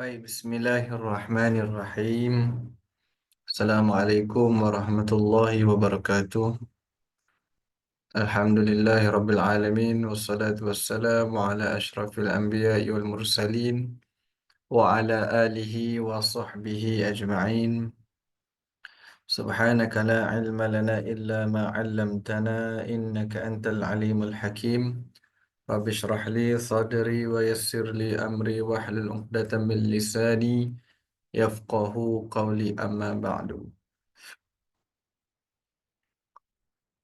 Baik, Bismillahirrahmanirrahim. Assalamualaikum warahmatullahi wabarakatuh. Alhamdulillahi rabbil alamin. Wassalatu wassalamu ala ashrafil anbiya'i wal mursalin. Wa ala alihi wa sahbihi ajma'in. Subhanaka la ilma lana illa ma 'allamtana innaka antal alimul hakim. Rabbi shrah li sadri wa yassir li amri wahlul 'uqdatam min lisani yafqahu qawli amma ba'du.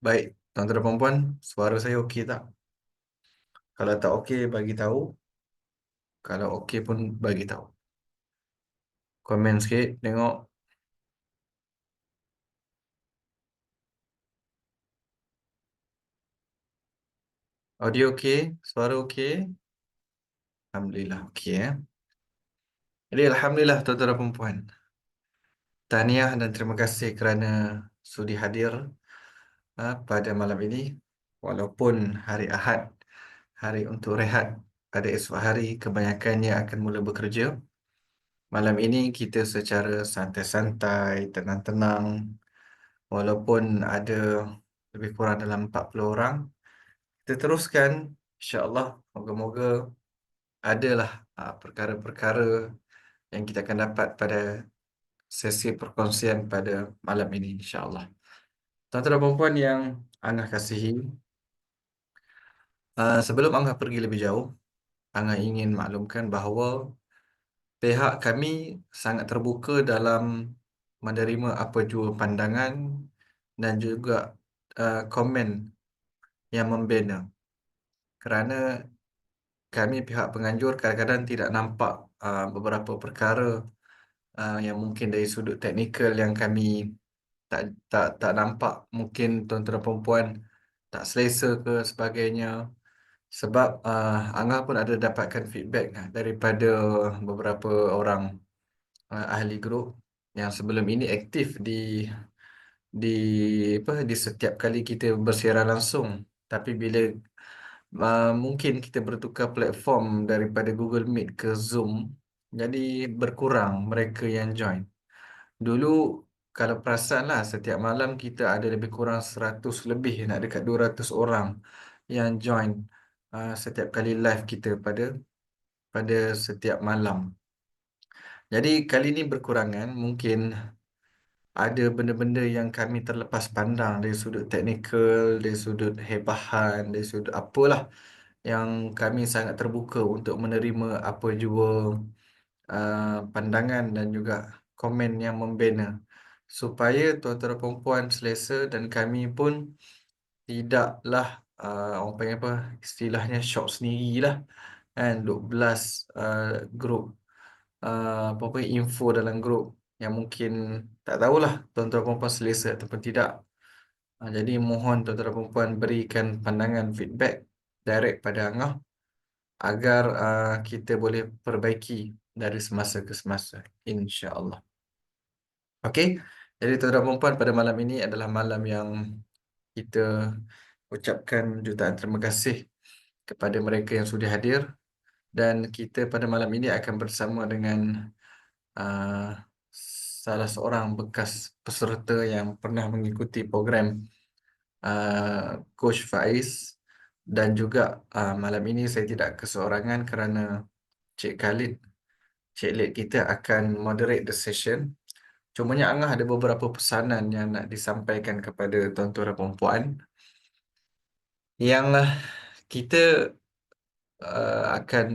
Baik, tuan-tuan dan puan-puan, suara saya okey tak? Kalau tak okey, bagi tahu. Kalau okey pun bagi tahu. Komen sikit, tengok. Audio okey, suara okey. Alhamdulillah okey Jadi alhamdulillah tuan-tuan dan puan-puan. Tahniah dan terima kasih kerana sudi hadir pada malam ini. Walaupun hari Ahad, hari untuk rehat, pada esok hari kebanyakannya akan mula bekerja. Malam ini kita secara santai-santai, tenang-tenang, walaupun ada lebih kurang dalam 40 orang, kita teruskan, insya-Allah. Moga-moga adalah perkara-perkara yang kita akan dapat pada sesi perkongsian pada malam ini, insya-Allah. Tuan-tuan dan puan yang Angah kasihi, sebelum Angah pergi lebih jauh, Angah ingin maklumkan bahawa pihak kami sangat terbuka dalam menerima apa jua pandangan dan juga komen yang membina, kerana kami pihak penganjur kadang-kadang tidak nampak beberapa perkara yang mungkin dari sudut teknikal yang kami tak tak nampak, mungkin tuan-tuan dan puan tak selesa ke sebagainya. Sebab Angah pun ada dapatkan feedback daripada beberapa orang ahli grup yang sebelum ini aktif di di setiap kali kita bersiaran langsung, tapi bila mungkin kita bertukar platform daripada Google Meet ke Zoom, jadi berkurang mereka yang join. Dulu kalau perasan lah, setiap malam kita ada lebih kurang 100 lebih, nak dekat 200 orang yang join setiap kali live kita pada setiap malam. Jadi kali ini berkurangan, mungkin ada benda-benda yang kami terlepas pandang dari sudut teknikal, dari sudut hebahan, dari sudut apalah, yang kami sangat terbuka untuk menerima apa jua pandangan dan juga komen yang membina, supaya tuan-tuan dan puan selesa dan kami pun tidaklah orang panggil apa, istilahnya syok sendirilah kan, duk blast grup apa-apa info dalam grup yang mungkin tak tahulah tuan-tuan dan puan selesa ataupun tidak. Jadi mohon tuan-tuan dan puan berikan pandangan, feedback direct pada Angah agar kita boleh perbaiki dari semasa ke semasa, insya-Allah. Okey. Jadi tuan-tuan dan puan, pada malam ini adalah malam yang kita ucapkan jutaan terima kasih kepada mereka yang sudi hadir, dan kita pada malam ini akan bersama dengan uh, salah seorang bekas peserta yang pernah mengikuti program Coach Faiz, dan juga malam ini saya tidak keseorangan kerana Cik Khalid, Cik Lid kita akan moderate the session. Cumanya Angah ada beberapa pesanan yang nak disampaikan kepada tuan-tuan dan puan-puan, yang kita akan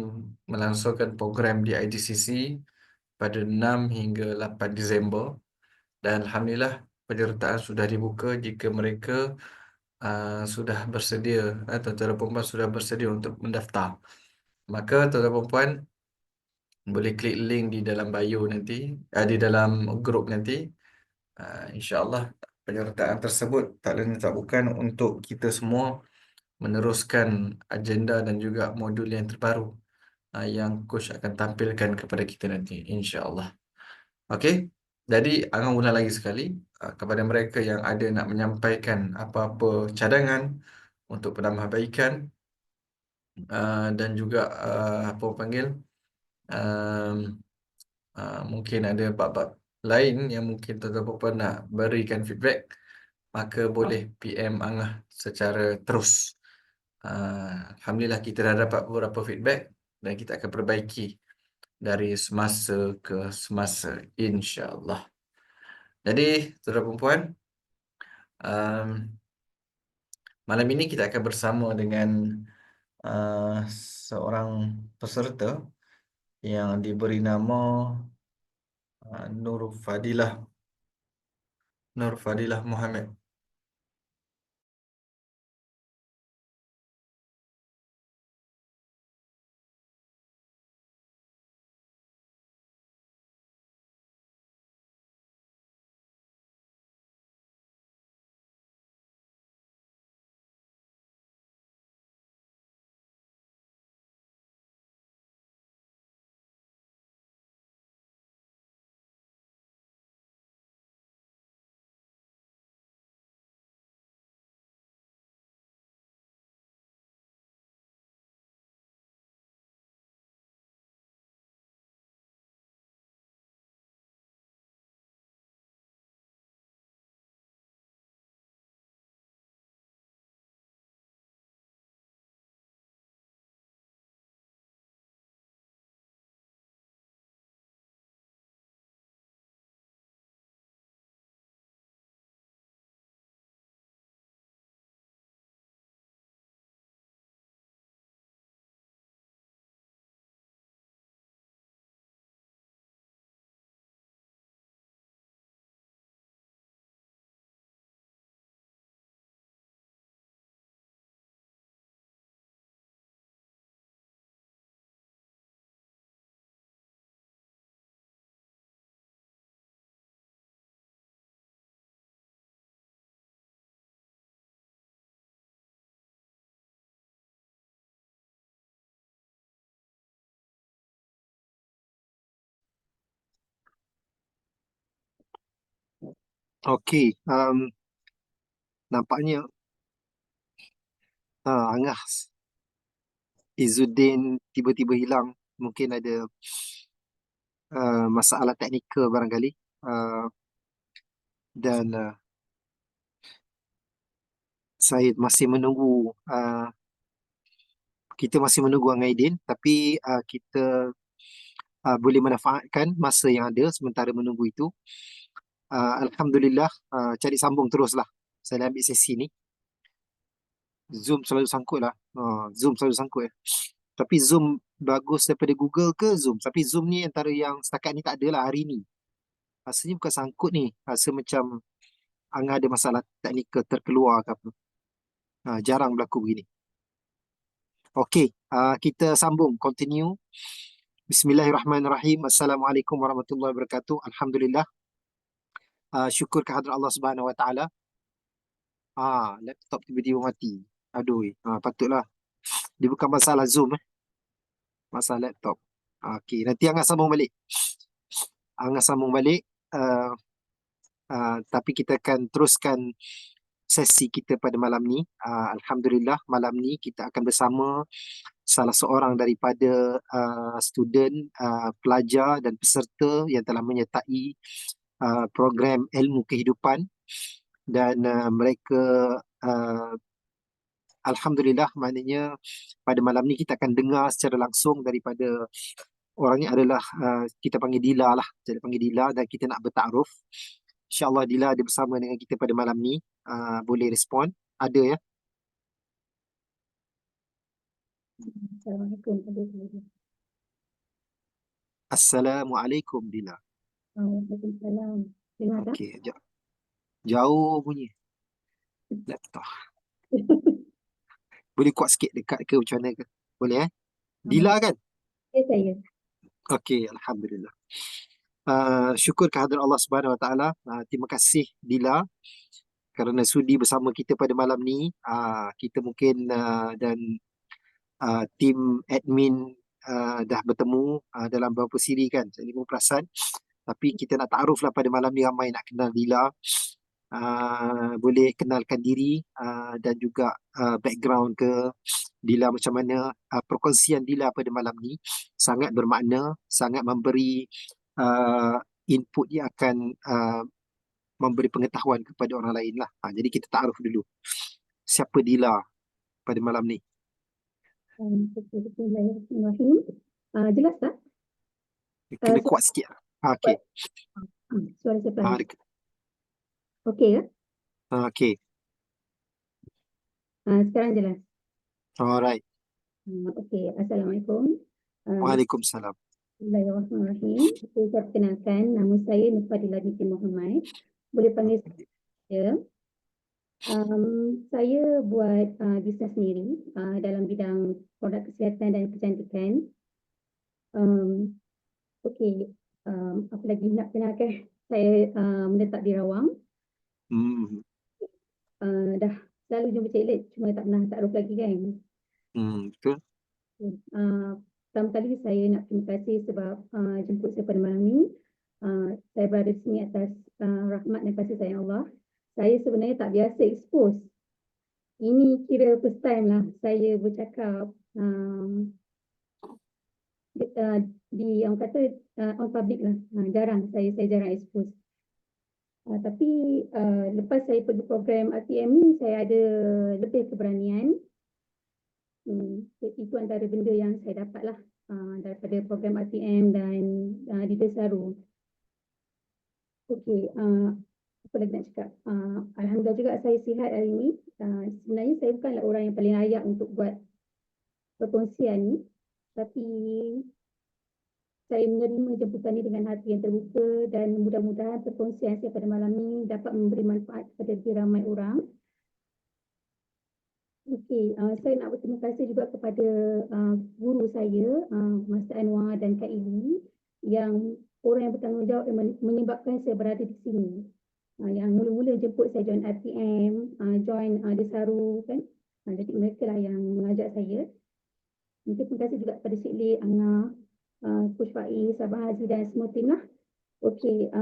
melangsungkan program di IDCC pada 6 hingga 8 Disember, dan alhamdulillah penyertaan sudah dibuka. Jika mereka sudah bersedia, tuan-tuan dan puan sudah bersedia untuk mendaftar, maka tuan-tuan dan puan boleh klik link di dalam bio nanti, di dalam grup nanti. InsyaAllah penyertaan tersebut tak lain tak bukan untuk kita semua meneruskan agenda dan juga modul yang terbaru yang coach akan tampilkan kepada kita nanti, insya-Allah. Okey. Jadi Angah ulang lagi sekali, kepada mereka yang ada nak menyampaikan apa-apa cadangan untuk penambahbaikan dan juga apa panggil, Mungkin ada bab-bab lain yang mungkin tuan-tuan puan nak berikan feedback, maka boleh PM Angah secara terus. Alhamdulillah kita dah dapat beberapa feedback dan kita akan perbaiki dari semasa ke semasa, insya-Allah. Jadi, tuan-tuan puan, um, malam ini kita akan bersama dengan seorang peserta yang diberi nama Nur Fadilah Muhammad. Okey, nampaknya Angah Izzuddin tiba-tiba hilang. Mungkin ada masalah teknikal barangkali. Uh, dan saya masih menunggu, kita masih menunggu Ang Aidin, tapi kita boleh manfaatkan masa yang ada sementara menunggu itu. Alhamdulillah, cari sambung teruslah. Saya ambil sesi ni. Zoom selalu sangkut lah. Zoom selalu sangkut. Tapi Zoom bagus daripada Google ke Zoom? Tapi Zoom ni antara yang setakat ni tak ada lah hari ni. Rasanya bukan sangkut ni. Rasa macam Angah ada masalah teknikal terkeluar ke apa. Jarang berlaku begini. Okey, kita sambung. Continue. Bismillahirrahmanirrahim. Assalamualaikum warahmatullahi wabarakatuh. Alhamdulillah. Syukur kehadrat Allah Subhanahu Wa Taala. Laptop tiba-tiba mati. Aduh, patutlah. Dia bukan masalah Zoom, masalah laptop. Okey, nanti Angah sambung balik. Angah sambung balik. Tapi kita akan teruskan sesi kita pada malam ni. Alhamdulillah, malam ni kita akan bersama salah seorang daripada student, pelajar dan peserta yang telah menyertai program ilmu kehidupan. Dan mereka Alhamdulillah, maknanya pada malam ni kita akan dengar secara langsung daripada orangnya adalah kita panggil Dila lah. Kita panggil Dila dan kita nak bertakruf. InsyaAllah Dila ada bersama dengan kita pada malam ni. Boleh respon. Ada ya? Assalamualaikum warahmatullahi wabarakatuh. Assalamualaikum Dila. Waalaikumsalam. Dengar tak? Okey, jauh bunyi laptop. Boleh kuat sikit dekat ke macam mana ke? Boleh Dila kan? Ya, saya. Okey, Alhamdulillah. Syukur kehadrat Allah Subhanahu Wa Taala. Terima kasih Dila kerana sudi bersama kita pada malam ni. Kita mungkin dan tim admin dah bertemu dalam beberapa siri kan. Saya pun perasan. Tapi kita nak ta'aruf lah pada malam ni, ramai nak kenal Dila. Boleh kenalkan diri dan juga background ke Dila macam mana. Perkongsian Dila pada malam ni sangat bermakna, sangat memberi uh, input dia akan memberi pengetahuan kepada orang lain lah. Jadi kita taaruf dulu. Siapa Dila pada malam ni? Bismillahirrahmanirrahim. Jelas tak? Kena Suara, kuat sikit. Okey. suara saya pelan. Dekat. Okey ya? Okey. Sekarang jelas. Alright. Okey, Assalamualaikum. Waalaikumsalam. Bismillahirrahmanirrahim. Saya perkenalkan, nama saya Nufadila binti Muhammad. Boleh panggil saya. Saya buat bisnes sendiri dalam bidang produk kesihatan dan kecantikan. Okey, apa lagi nak kenalkan? Saya menetap di Rawang. Dah selalu jumpa Cik Lid, cuma tak pernah taruh lagi kan. Betul. Pertama kali saya nak terima kasih sebab jemput saya pada malam ni. Saya berada di sini atas rahmat dan kasih sayang Allah. Saya sebenarnya tak biasa expose. Ini kira first time lah saya bercakap di orang kata on public lah. Jarang saya jarang expose. Tapi lepas saya pergi program RTM ni, saya ada lebih keberanian. Itu antara benda yang saya dapat lah daripada program RTM dan di Desaru. Okey, apa lagi nak cakap? Alhamdulillah juga saya sihat hari ini. Sebenarnya saya bukanlah orang yang paling layak untuk buat perkongsian ni, tapi saya menerima jemputan ini dengan hati yang terbuka dan mudah-mudahan perkongsian saya pada malam ini dapat memberi manfaat kepada lebih ramai orang. Okey, saya nak berterima kasih juga kepada guru saya, Master Anwar dan Kak Ili, yang orang yang bertanggungjawab yang menyebabkan saya berada di sini. Yang mula-mula jemput saya join RTM, join Desaru kan. Jadi mereka lah yang mengajak saya. Terima kasih juga kepada Cik Lee, Angah, Coach Faiz, Abang Haji dan semua tim lah. Okey,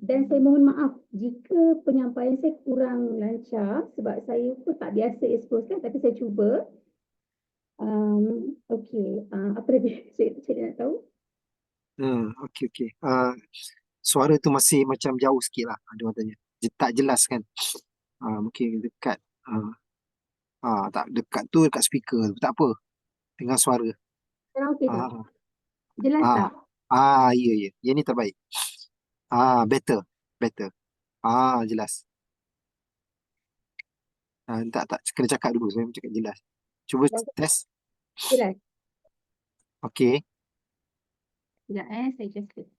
dan saya mohon maaf jika penyampaian saya kurang lancar sebab saya pun tak biasa expose kan, tapi saya cuba. Okey, apa lagi saya nak tahu? Okey. Suara tu masih macam jauh sikit lah. Ada orang tanya. Tak jelas kan? Mungkin dekat. Tak dekat tu dekat speaker. Tak apa. Dengar suara. Sekarang okey tak? Ah, Jelas tak? Ya. Yang ni terbaik. Better. Jelas. Tak. Kena cakap dulu. Saya cakap jelas. Cuba test. Jelas. Okey. Sekejap saya just klik.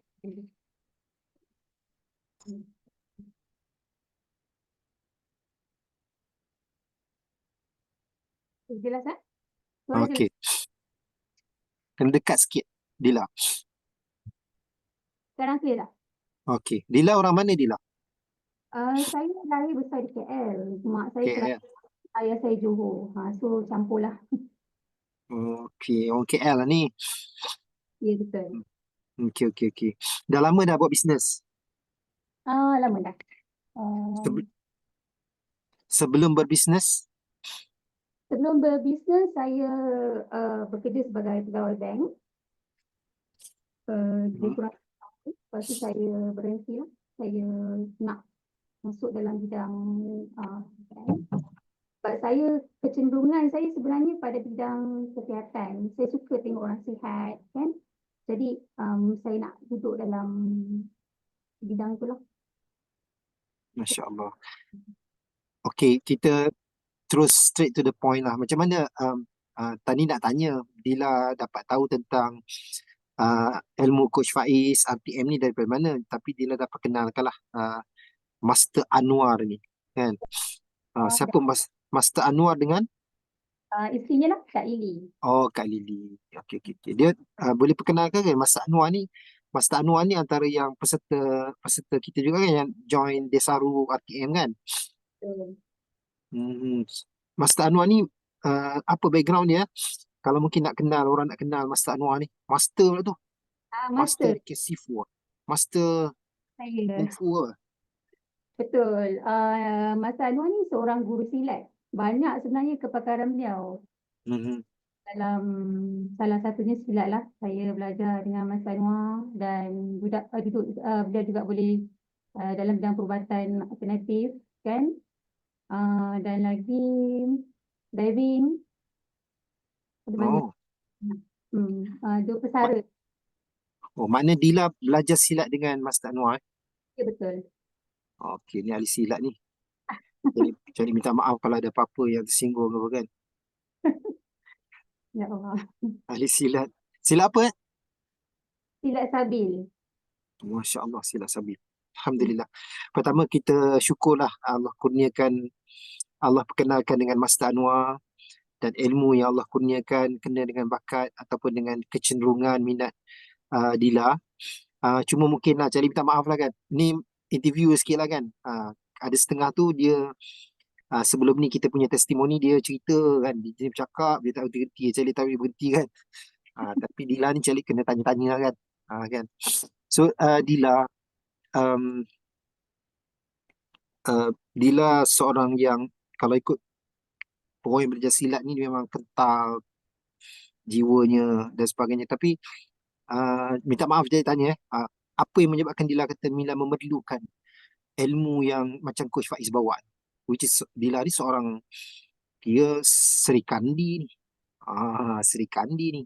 Jelas tak? Suara jelas. Okey. Kena dekat sikit. Dila. Sekarang clear tak? Okey. Dila orang mana Dila? Saya lahir besar di KL. Mak saya KL. Kelantan, ayah saya Johor. So campur lah. Okey. Orang KL lah ni. Ya, betul. Okey. Dah lama dah buat bisnes? Lama dah. Sebelum berbisnes? Sebelum berbisnes, saya bekerja sebagai pegawai bank. Lebih kurang tahun. Lepas tu saya berhenti lah. Saya nak masuk dalam bidang bank. Sebab saya, kecenderungan saya sebenarnya pada bidang kesihatan. Saya suka tengok orang sihat kan. Jadi saya nak duduk dalam bidang tu lah. Masya Allah. Okey, kita terus straight to the point lah. Macam mana tadi nak tanya Dila dapat tahu tentang ilmu Coach Faiz, RTM ni daripada mana? Tapi Dila dapat kenalkan lah Master Anwar ni kan. Siapa Master Anwar dengan? Isterinya lah Kak Ili. Oh, Kak Lily. Okey. Dia boleh perkenalkan kan Master Anwar ni? Master Anwar ni antara yang peserta kita juga kan yang join Desaru RTM kan? Master Anwar ni apa background dia? Kalau mungkin orang nak kenal Master Anwar ni. Master pula tu. Master Master. Kesifu. Master Saya. Kung Fu. Betul. Master Anwar ni seorang guru silat. Banyak sebenarnya kepakaran beliau. dalam salah satunya silat lah. Saya belajar dengan Mas Anwar dan beliau juga boleh dalam bidang perubatan alternatif kan. Dan lagi diving ada banyak. Oh, Dua mak- pesara. makna Dila belajar silat dengan Mas Anwar. Ya betul. Okey, ni ahli silat ni. Jadi minta maaf kalau ada apa-apa yang tersinggung ke apa kan. Ya Allah. Ahli silat. Silat apa? Silat sabil. Masya Allah, silat sabil. Hmm. Alhamdulillah. Pertama kita syukurlah Allah kurniakan, Allah perkenalkan dengan Mas Anwar, dan ilmu yang Allah kurniakan kena dengan bakat ataupun dengan kecenderungan minat Dila. Cuma mungkin lah cari minta maaf lah kan. Ni interview sikit lah kan. Ada setengah tu dia sebelum ni kita punya testimoni dia cerita kan. Dia bercakap, dia tak berhenti, cari tak boleh berhenti kan. Tapi Dila ni cari kena tanya-tanya lah kan. Kan. So Dila, um, Dila seorang yang kalau ikut orang yang belajar silat ni dia memang kental jiwanya dan sebagainya. Tapi minta maaf jadi tanya apa yang menyebabkan Dila kata Mila memerlukan ilmu yang macam Coach Faiz bawa, which is Dila ni seorang, dia Seri Kandi ni. Seri Kandi ni.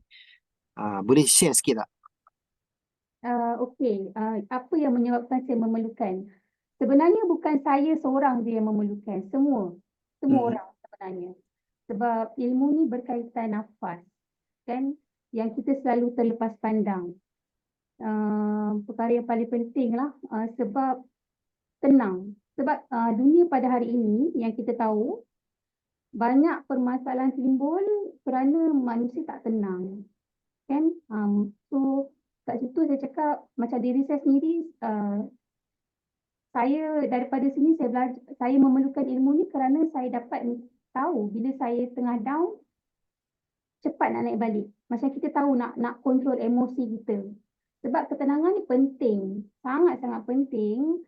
Boleh share sikit tak? Okey, apa yang menyebabkan saya memerlukan? Sebenarnya bukan saya seorang je yang memerlukan, semua Mhm. orang sebenarnya. Sebab ilmu ni berkaitan nafas, kan? Yang kita selalu terlepas pandang. Perkara yang paling penting lah, sebab tenang. Sebab dunia pada hari ini yang kita tahu, banyak permasalahan timbul kerana manusia tak tenang. Kan? So, kat situ saya cakap, macam diri saya sendiri, saya daripada sini saya memerlukan ilmu ni kerana saya dapat tahu bila saya tengah down, cepat nak naik balik. Macam kita tahu nak kontrol emosi kita. Sebab ketenangan ni penting, sangat-sangat penting.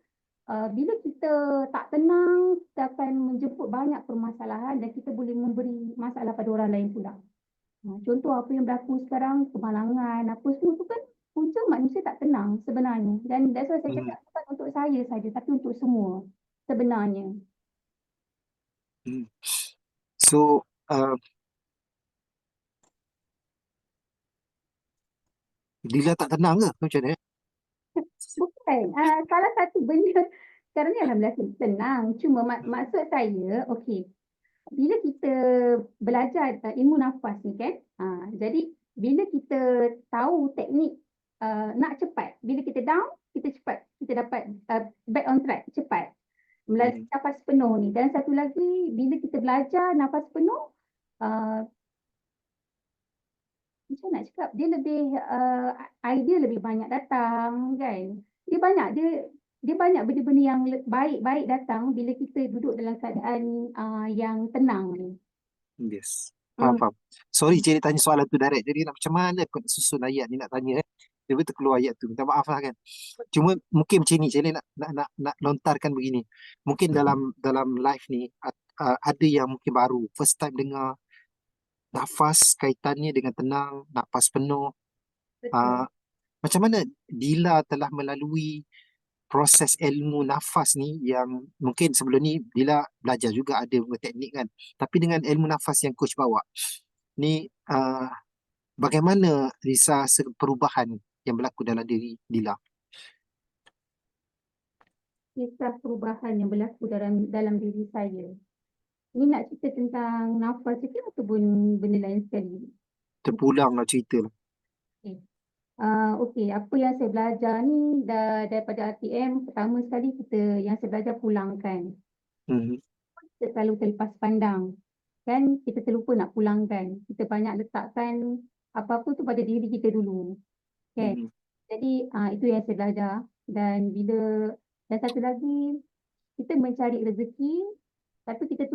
Bila kita tak tenang, kita akan menjemput banyak permasalahan dan kita boleh memberi masalah pada orang lain pula. Contoh apa yang berlaku sekarang, kemalangan, apa semua tu kan punca manusia tak tenang sebenarnya. Dan that's why saya Mhm. cakap bukan untuk saya saja, tapi untuk semua sebenarnya. Mhm. So Dila tak tenang ke macam mana? Bukan, salah satu benda sekarang ni alhamdulillah tenang. Cuma maksud saya, okey, bila kita belajar ilmu nafas ni kan, jadi bila kita tahu teknik nak cepat, bila kita down, kita cepat, kita dapat back on track, cepat. Melalui Mhm. nafas penuh ni. Dan satu lagi, bila kita belajar nafas penuh, uh, macam nak cakap, dia lebih, idea lebih banyak datang kan. Dia banyak benda-benda yang baik-baik datang bila kita duduk dalam keadaan yang tenang ni. Yes. Faham, Hmm. faham. Sorry Cik tanya soalan tu direct. Jadi nak macam mana kau nak susun ayat ni nak tanya Dia betul keluar ayat tu. Minta maaf lah kan. Cuma mungkin macam ni. Cik nak lontarkan begini. Mungkin dalam live ni ada yang mungkin baru. First time dengar nafas kaitannya dengan tenang, nafas penuh. Betul. Ah, Macam mana Dila telah melalui proses ilmu nafas ni yang mungkin sebelum ni Dila belajar juga ada punya teknik kan. Tapi dengan ilmu nafas yang coach bawa ni, bagaimana Risa perubahan yang berlaku dalam diri Dila? Kisah perubahan yang berlaku dalam diri saya. Ini nak cerita tentang nafas je ke ataupun benda lain sekali? Terpulang lah cerita lah. Okay. Okey, apa yang saya belajar ni daripada RTM, pertama sekali yang saya belajar pulangkan. Mhm. Kita selalu terlepas pandang. Kan kita terlupa nak pulangkan. Kita banyak letakkan apa-apa tu pada diri kita dulu. Kan? Mhm. Jadi itu yang saya belajar. Dan satu lagi, kita mencari rezeki, tapi kita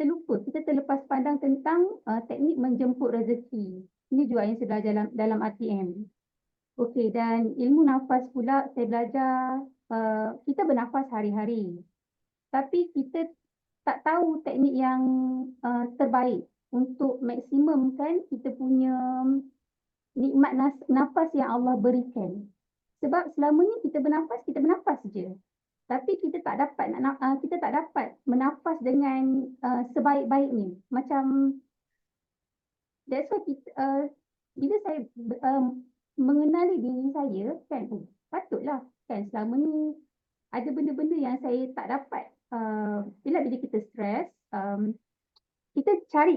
terlupa, kita terlepas pandang tentang teknik menjemput rezeki. Ini juga yang saya belajar dalam RTM. Okey, dan ilmu nafas pula saya belajar, kita bernafas hari-hari. Tapi kita tak tahu teknik yang terbaik. untuk maksimumkan kita punya nikmat nafas yang Allah berikan. Sebab selama ni kita bernafas je. Tapi kita tak dapat kita tak dapat menafas dengan sebaik-baiknya. Macam that's why bila saya mengenali diri saya kan, patutlah kan selama ni ada benda-benda yang saya tak dapat. Bila kita stres, kita cari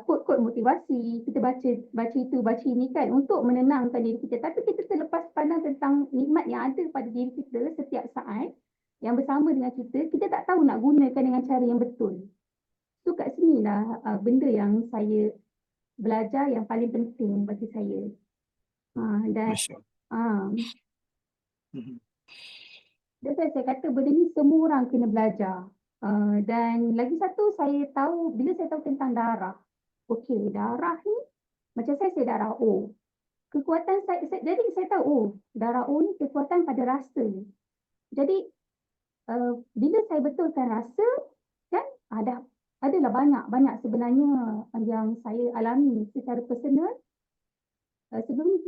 kod-kod motivasi, kita baca itu, baca ini kan untuk menenangkan diri kita. Tapi kita terlepas pandang tentang nikmat yang ada pada diri kita setiap saat yang bersama dengan kita, kita tak tahu nak gunakan dengan cara yang betul. So kat sinilah benda yang saya belajar yang paling penting bagi saya. Dan Masya Allah. that's saya kata benda ni semua orang kena belajar. Dan lagi satu, saya tahu, bila saya tahu tentang darah. Okey, darah ni, macam saya darah O. Kekuatan jadi saya tahu, darah O ni kekuatan pada rasa. Jadi, bila saya betulkan rasa, kan, adalah banyak sebenarnya yang saya alami secara personal. Sebelum ni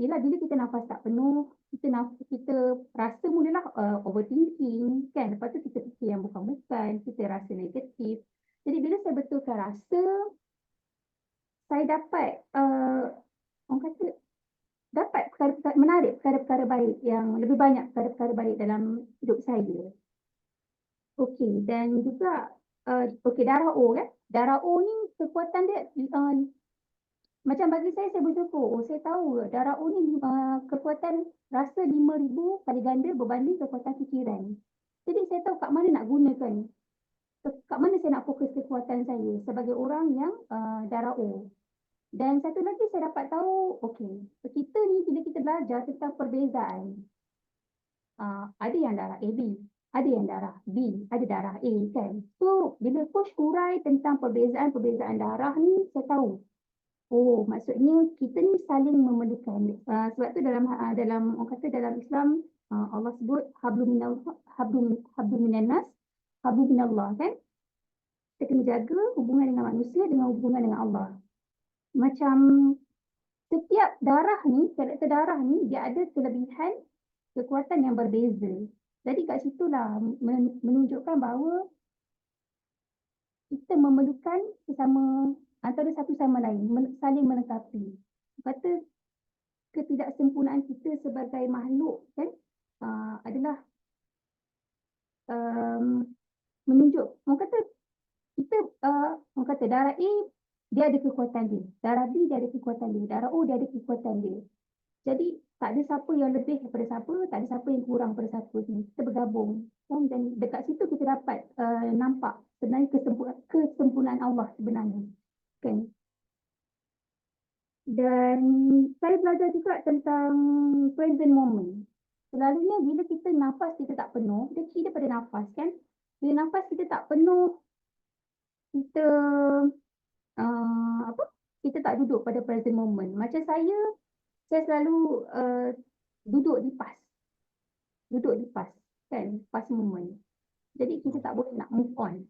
yelah, bila kita nafas tak penuh, kita rasa mulalah overthinking kan. Lepas tu kita fikir yang bukan-bukan, kita rasa negatif. Jadi bila saya betulkan rasa, saya dapat orang kata dapat menarik perkara-perkara baik, yang lebih banyak perkara-perkara baik dalam hidup saya. Okey, dan juga darah O kan. Darah O ni kekuatan dia macam bagi saya bersyukur. Saya tahu darah O ni kekuatan rasa 5,000 kali ganda berbanding kekuatan fikiran. Jadi saya tahu kat mana nak gunakan. Kat mana saya nak fokus kekuatan saya sebagai orang yang darah O. Dan satu lagi saya dapat tahu, kita ni bila kita belajar tentang perbezaan, ada yang darah AB, ada yang darah B, ada darah A kan. So bila coach hurai tentang perbezaan darah ni, saya tahu. Oh, maksudnya kita ni saling memerlukan. Sebab tu dalam orang kata dalam Islam, Allah sebut hablum minannas, hablum minallah kan. Kita kena jaga hubungan dengan manusia dengan hubungan dengan Allah. Macam setiap darah ni, karakter darah ni, dia ada kelebihan kekuatan yang berbeza. Jadi kat situlah menunjukkan bahawa kita memerlukan antara satu sama lain, saling melengkapi. Kata ketidaksempurnaan kita sebagai makhluk kan adalah menunjuk, orang kata kita orang kata darah A dia ada kekuatan dia, darah B dia ada kekuatan dia, darah O dia ada kekuatan dia. Jadi tak ada siapa yang lebih daripada siapa, tak ada siapa yang kurang daripada siapa. Kita bergabung kan? Dan dekat situ kita dapat nampak sebenarnya kesempurnaan Allah sebenarnya kan. Dan saya belajar juga tentang present moment. Selalunya bila kita nafas kita tak penuh, dia kira pada nafas kan. Bila nafas kita tak penuh, kita kita tak duduk pada present moment. Macam saya selalu duduk di pas kan, pas moment. Jadi kita tak boleh nak move on.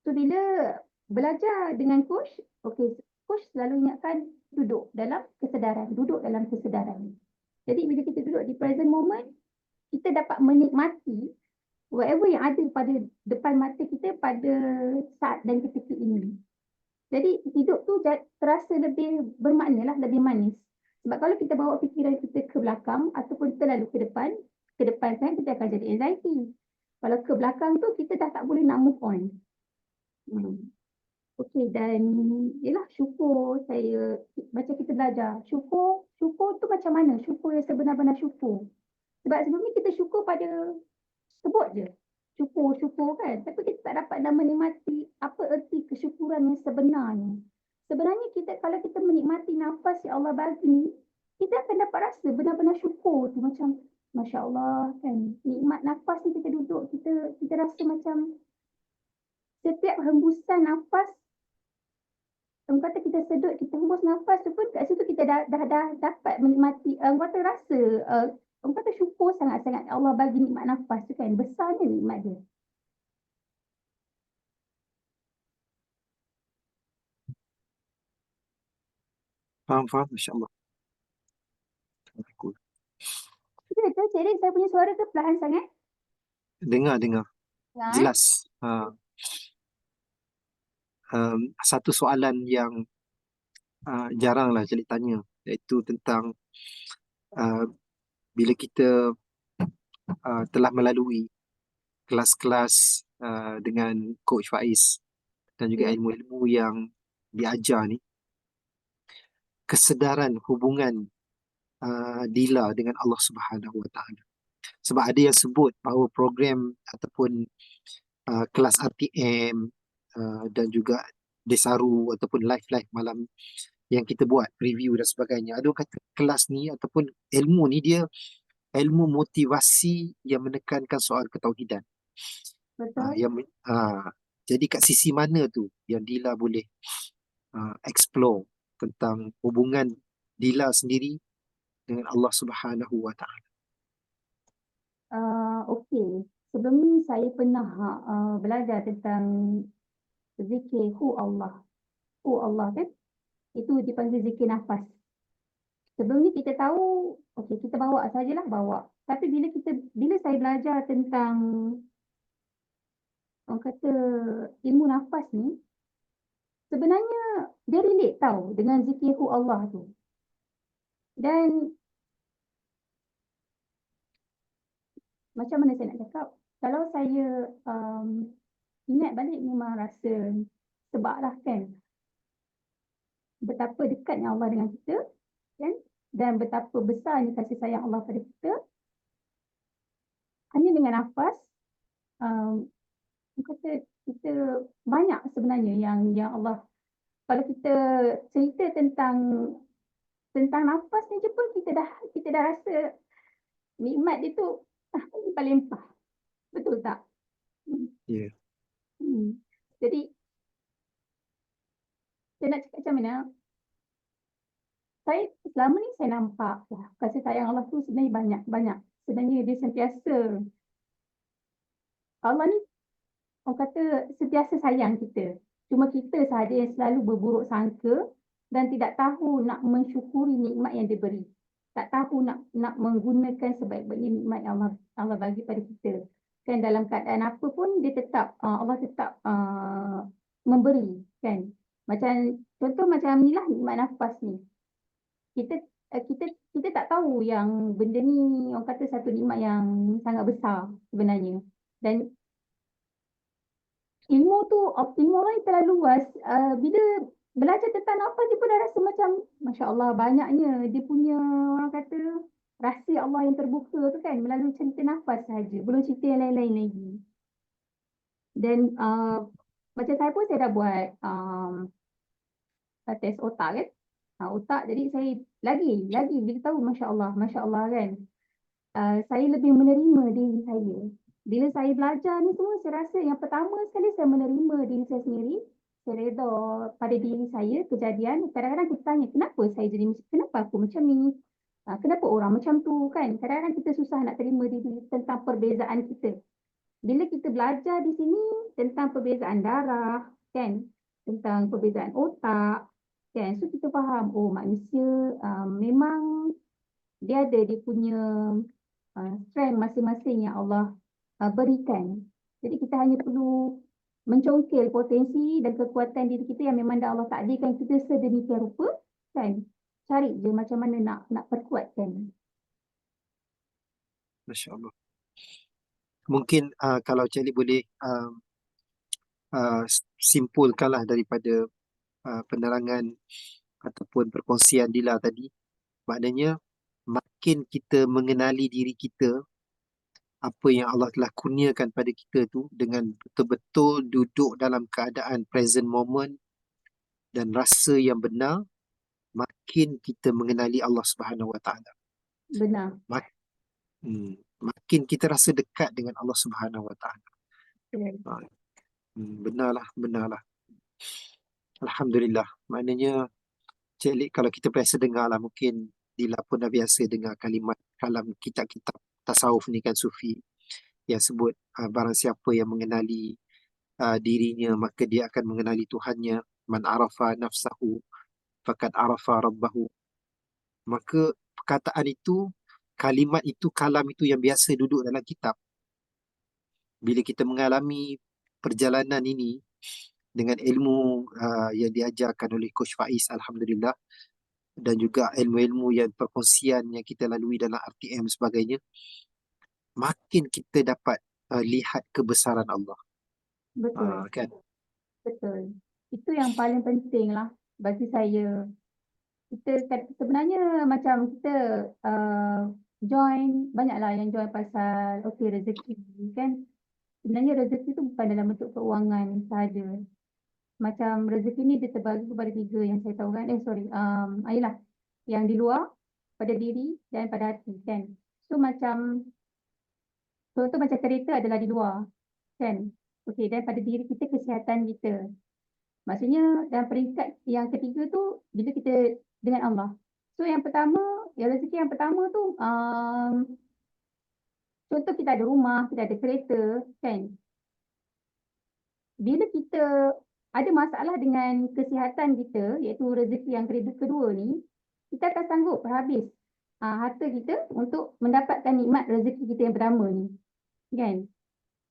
So bila belajar dengan coach, coach selalu ingatkan duduk dalam kesedaran. Jadi bila kita duduk di present moment, kita dapat menikmati whatever yang ada pada depan mata kita pada saat dan ketika ini. Jadi hidup tu terasa lebih bermakna lah, lebih manis. Sebab kalau kita bawa fikiran kita ke belakang ataupun terlalu ke depan kan kita akan jadi anxiety. Kalau ke belakang tu kita dah tak boleh nak move on. Dan yelah syukur saya, macam kita belajar, syukur tu macam mana? Syukur yang sebenar-benar syukur. Sebab sebelum ni kita syukur pada sebut je. Syukur kan. Tapi kita tak dapat nak menikmati apa erti kesyukuran yang sebenarnya. Sebenarnya kalau kita menikmati nafas yang Allah bagi ni, kita akan dapat rasa benar-benar syukur tu. Macam Masya Allah kan. Nikmat nafas ni kita duduk, kita rasa macam setiap hembusan nafas, orang kata kita sedut, kita hembus nafas tu pun kat situ kita dah dapat menikmati, orang kata rasa, orang kata syukur sangat-sangat Allah bagi nikmat nafas tu kan, besarnya nikmat dia. Faham, Masya Allah. Cool. Betul, Cik Rin, saya punya suara tu perlahan sangat. Dengar, Ya, jelas. Satu soalan yang jaranglah Cik tanya, iaitu tentang uh, bila kita telah melalui kelas-kelas dengan Coach Faiz dan juga Ya. ilmu-ilmu yang diajar ni, kesedaran hubungan Dila dengan Allah Subhanahu Wa Taala. Sebab ada yang sebut bahawa program ataupun kelas RTM dan juga Desaru ataupun live-live malam yang kita buat review dan sebagainya. Ada orang kata kelas ni ataupun ilmu ni dia ilmu motivasi yang menekankan soal ketauhidan. Betul. Jadi kat sisi mana tu yang Dila boleh explore tentang hubungan Dila sendiri dengan Allah Subhanahu Wa Taala. Okey. Sebelum ni saya pernah belajar tentang zikir hu Allah. Hu Allah kan? Itu dipanggil zikir nafas. Sebelum ni kita tahu, okey, kita bawa sajalah bawa. Tapi bila saya belajar tentang orang kata ilmu nafas ni, sebenarnya dia relate tahu dengan zikir hu Allah tu. Dan macam mana saya nak cakap, kalau saya ingat balik memang rasa sebab lah kan, betapa dekatnya Allah dengan kita kan, dan betapa besarnya kasih sayang Allah pada kita. Hanya dengan nafas, kata kita banyak sebenarnya yang Allah, kalau kita cerita tentang nafas ni je pun kita dah rasa nikmat dia tu limpah-limpah. Betul tak? Ya. Jadi saya nak cakap macam mana? Saya selama ni saya nampak kasih sayang Allah tu sebenarnya banyak. Sebenarnya dia sentiasa, Allah ni orang kata sentiasa sayang kita. Cuma kita sahaja yang selalu berburuk sangka dan tidak tahu nak mensyukuri nikmat yang diberi. Tak tahu nak menggunakan sebaik-baiknya nikmat yang Allah bagi pada kita. Kan dalam keadaan apa pun dia tetap Allah tetap memberi kan. Macam contoh macam inilah nikmat nafas ni. Kita kita tak tahu yang benda ni orang kata satu nikmat yang sangat besar sebenarnya. Dan ilmu orang terlalu luas. Bila belajar tentang nafas dia pun dah rasa macam Masya Allah banyaknya dia punya orang kata rahsia Allah yang terbuka tu kan melalui cerita nafas sahaja. Belum cerita yang lain-lain lagi. Dan macam saya pun saya dah buat tes otak kan. Otak jadi saya lagi bila tahu Masya Allah kan. Saya lebih menerima diri saya. Bila saya belajar ni semua, saya rasa yang pertama sekali saya menerima diri saya sendiri. Saya reda pada diri saya kejadian. Kadang-kadang kita tanya, kenapa aku macam ni? Kenapa orang macam tu kan? Kadang-kadang kita susah nak terima diri tentang perbezaan kita. Bila kita belajar di sini tentang perbezaan darah, kan? Tentang perbezaan otak, kan? So kita faham, oh manusia memang dia punya strength masing-masing yang Allah berikan. Jadi kita hanya perlu mencongkil potensi dan kekuatan diri kita yang memang dah Allah takdirkan kita sedemikian rupa, kan? Cari je macam mana nak perkuatkan. Masya Allah. Mungkin kalau Cik boleh simpulkanlah daripada penerangan ataupun perkongsian Dila tadi, maknanya makin kita mengenali diri kita, apa yang Allah telah kurniakan pada kita tu, dengan betul-betul duduk dalam keadaan present moment dan rasa yang benar, makin kita mengenali Allah Subhanahu Wa Taala. Benar. Makin kita rasa dekat dengan Allah Subhanahu Wa Taala. Okay. Benarlah. Alhamdulillah. Maknanya Cik Lik, kalau kita biasa dengar lah, mungkin Dila pun dah biasa dengar kalimat kalam kitab-kitab tasawuf ni kan, sufi, yang sebut barang siapa yang mengenali dirinya, maka dia akan mengenali Tuhannya. Man arafa nafsahu faqad arafa rabbahu. Maka perkataan itu, kalimat itu, kalam itu yang biasa duduk dalam kitab, bila kita mengalami perjalanan ini dengan ilmu yang diajarkan oleh Coach Faiz, Alhamdulillah, dan juga ilmu-ilmu yang perkongsian yang kita lalui dalam RTM sebagainya, makin kita dapat lihat kebesaran Allah. Betul, Kan? betul. Itu yang paling penting lah bagi saya. Sebenarnya macam kita join, banyaklah yang join pasal rezeki kan. Sebenarnya rezeki tu bukan dalam bentuk keuangan sahaja. Macam rezeki ni dia terbagi kepada 3 yang saya tahu kan. Ayolah, yang di luar, pada diri dan pada hati kan. So macam contoh macam kereta adalah di luar kan. Okey, dan pada diri kita, kesihatan kita. Maksudnya dalam peringkat yang ketiga tu bila kita dengan Allah. So yang pertama, yang rezeki yang pertama tu contoh kita ada rumah, kita ada kereta kan. Bila kita ada masalah dengan kesihatan kita, iaitu rezeki yang kedua ni, kita akan sanggup habis harta kita untuk mendapatkan nikmat rezeki kita yang pertama ni kan.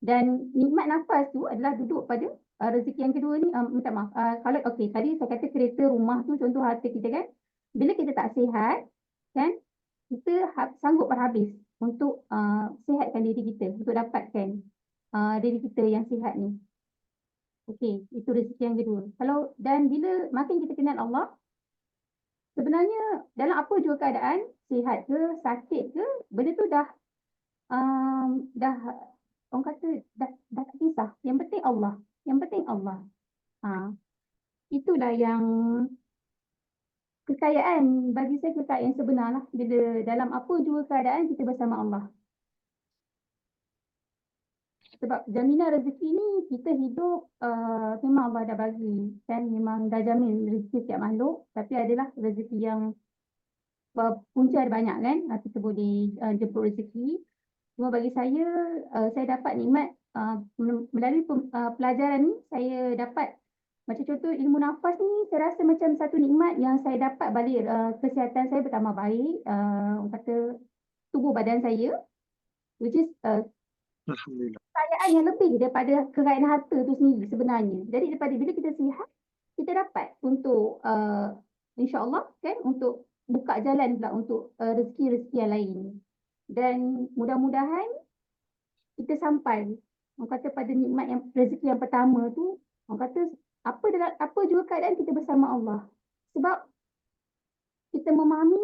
Dan nikmat nafas tu adalah duduk pada rezeki yang kedua ni. Minta maaf, kalau tadi saya kata kereta, rumah tu contoh harta kita kan. Bila kita tak sihat kan, kita sanggup berhabis untuk sihatkan diri kita, untuk dapatkan diri kita yang sihat ni. Okey, itu rezeki yang kedua. Dan bila makin kita kenal Allah, sebenarnya dalam apa jua keadaan, sihat ke, sakit ke, benda tu dah orang kata dah tak kisah. Yang penting Allah. Yang penting Allah. Itulah yang kekayaan, bagi saya kekayaan yang sebenar lah. Bila dalam apa jua keadaan kita bersama Allah. Sebab jaminan rezeki ni kita hidup memang Allah dah bagi. Dan memang dah jamin rezeki setiap makhluk. Tapi adalah rezeki yang punca ada banyak kan. Kita boleh jemput rezeki. Cuma bagi saya dapat nikmat melalui pelajaran ni, saya dapat macam contoh ilmu nafas ni, saya rasa macam satu nikmat yang saya dapat balik. Kesihatan saya bertambah baik, orang kata tubuh badan saya, which is Alhamdulillah. kekayaan yang lebih daripada kekayaan harta tu sendiri sebenarnya. Jadi daripada bila kita sihat, kita dapat untuk insya-Allah kan, untuk buka jalan pula untuk rezeki-rezeki yang lain. Dan mudah-mudahan kita sampai, orang kata, pada nikmat yang rezeki yang pertama tu, orang kata apa juga keadaan kita bersama Allah. Sebab kita memahami,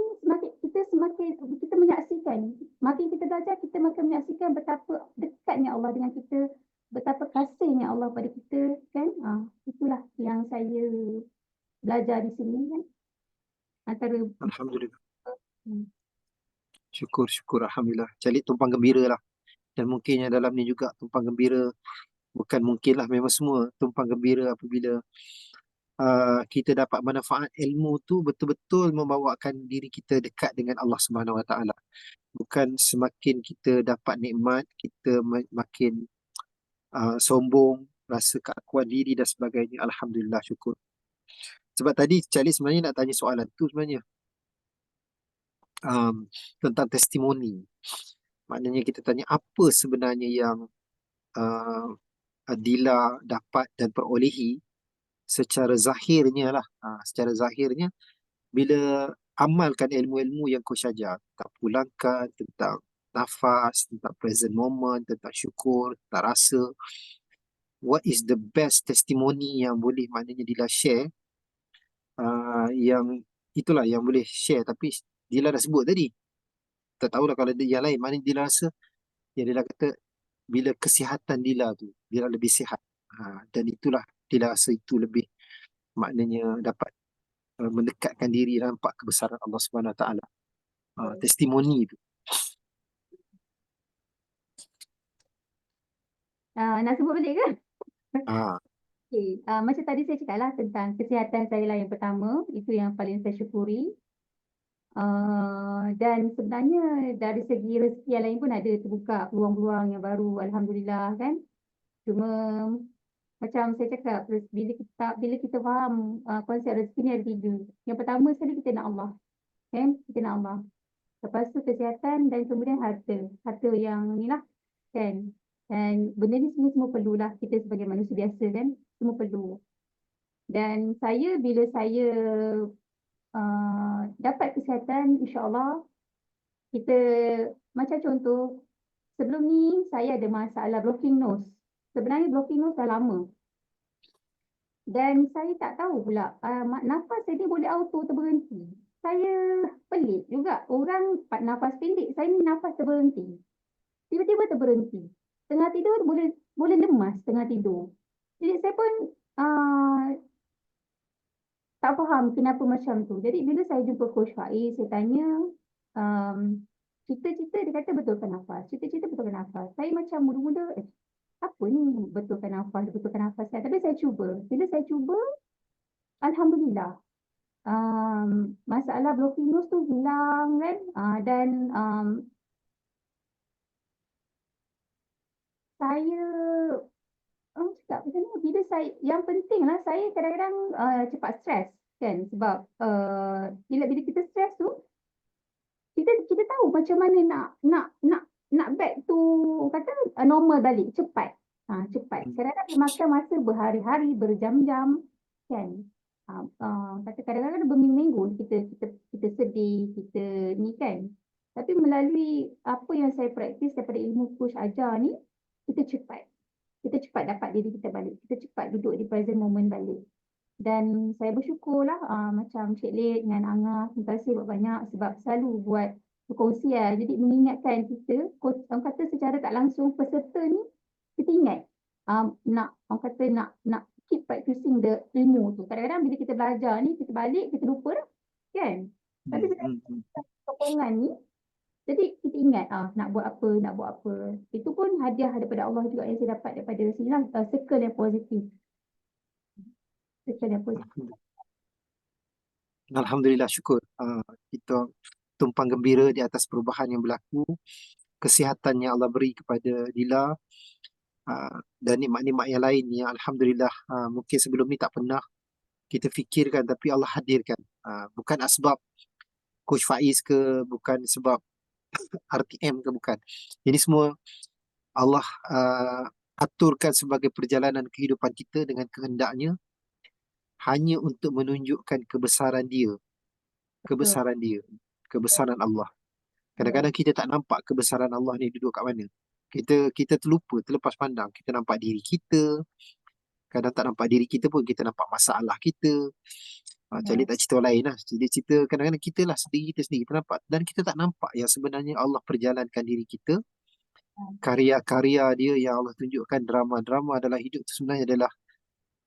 kita menyaksikan, makin kita belajar, kita makin menyaksikan betapa dekatnya Allah dengan kita, betapa kasihnya Allah pada kita kan. Itulah yang saya belajar di sini kan. Antara Alhamdulillah. Syukur, Alhamdulillah. Jadi tumpang gembira lah. Dan mungkin yang dalam ni juga tumpang gembira, bukan mungkin lah, memang semua tumpang gembira apabila kita dapat manfaat ilmu tu betul-betul membawakan diri kita dekat dengan Allah Subhanahu Wa Taala. Bukan semakin kita dapat nikmat, kita makin sombong, rasa keakuan diri dan sebagainya. Alhamdulillah, syukur. Sebab tadi Charlie sebenarnya nak tanya soalan tu sebenarnya, tentang testimoni. Maknanya kita tanya apa sebenarnya yang Dila dapat dan perolehi secara zahirnya lah. Secara zahirnya bila amalkan ilmu-ilmu yang kau ajar, tentang pulangkan, tentang nafas, tentang present moment, tentang syukur, tentang rasa. What is the best testimoni yang boleh maknanya Dila share, yang itulah yang boleh share, tapi Dila dah sebut tadi. Tak tahulah kalau ada yang lain. Maknanya Dila rasa, yang Dila kata, bila kesihatan Dila tu, Dila lebih sihat. Dan itulah Dila rasa itu lebih maknanya dapat mendekatkan diri, nampak kebesaran Allah Subhanahu Wa Taala. Testimoni tu. nak sebut balik ke? Ah, Okay. Macam tadi saya cakap lah tentang kesihatan saya lah yang pertama. Itu yang paling saya syukuri. Dan sebenarnya dari segi rezeki yang lain pun ada terbuka peluang-peluang yang baru. Alhamdulillah kan. Cuma Macam saya cakap, bila kita faham konsep rezeki ni ada 3. Yang pertama sekali kita nak Allah, kan? Kita nak Allah. Lepas tu kesihatan dan kemudian harta. Harta yang ni lah, kan? Dan benda ni semua perlulah kita sebagai manusia biasa, kan? Semua perlu. Dan bila saya dapat kesihatan, insya-Allah kita, macam contoh, sebelum ni saya ada masalah blocking nose. Sebenarnya blocking nose dah lama. Dan saya tak tahu pula nafas saya ni boleh auto terberhenti. Saya pelik juga. Orang nafas pendek, saya ni nafas terberhenti. Tiba-tiba terberhenti. Tengah tidur boleh lemas tengah tidur. Jadi saya pun tak faham kenapa macam tu. Jadi bila saya jumpa Coach Faiz, saya tanya, cita-cita dia kata betulkan nafas. Cita-cita betulkan nafas. Saya macam mula-mula, apa ni betulkan nafas kan. Tapi saya cuba. Bila saya cuba, Alhamdulillah. Masalah blocking nose tu hilang, kan. Dan saya cakap macam ni, bila yang penting lah, saya kadang-kadang cepat stres, kan. Sebab bila kita stres tu, kita tahu macam mana nak back to kata normal balik cepat. Cepat. Kadang-kadang memakan masa berhari-hari, berjam-jam, kan. Kata kadang-kadang berminggu-minggu kita sedih, kita ni, kan. Tapi melalui apa yang saya praktis daripada ilmu coach ajar ni, kita cepat dapat diri kita balik. Kita cepat duduk di present moment balik. Dan saya bersyukurlah macam Cik Lid dengan Angah, terima kasih banyak sebab selalu buat perkongsian. Jadi mengingatkan kita, orang kata secara tak langsung peserta ni, kita ingat orang kata nak keep practicing the ilmu tu. Kadang-kadang bila kita belajar ni, kita balik, kita lupa dah, kan? Tapi sokongan ni, jadi kita ingat nak buat apa. Itu pun hadiah daripada Allah juga yang saya dapat daripada sini lah, circle yang positif. Alhamdulillah, syukur. Kita tumpang gembira di atas perubahan yang berlaku, kesihatan yang Allah beri kepada Dila, dan nikmat-nikmat yang lain yang Alhamdulillah mungkin sebelum ni tak pernah kita fikirkan, tapi Allah hadirkan. Bukan sebab Coach Faiz ke, bukan sebab RTM ke, bukan. Ini semua Allah aturkan sebagai perjalanan kehidupan kita dengan kehendaknya, hanya untuk menunjukkan kebesaran dia, kebesaran Allah. Kadang-kadang kita tak nampak kebesaran Allah ni duduk kat mana. Kita terlepas pandang. Kita nampak diri kita, kadang tak nampak diri kita pun, kita nampak masalah kita. Calik tak cerita lain lah. Jadi cerita kadang-kadang kita lah sendiri, kita nampak. Dan kita tak nampak yang sebenarnya Allah perjalankan diri kita. Karya-karya dia yang Allah tunjukkan, drama-drama adalah hidup tu sebenarnya adalah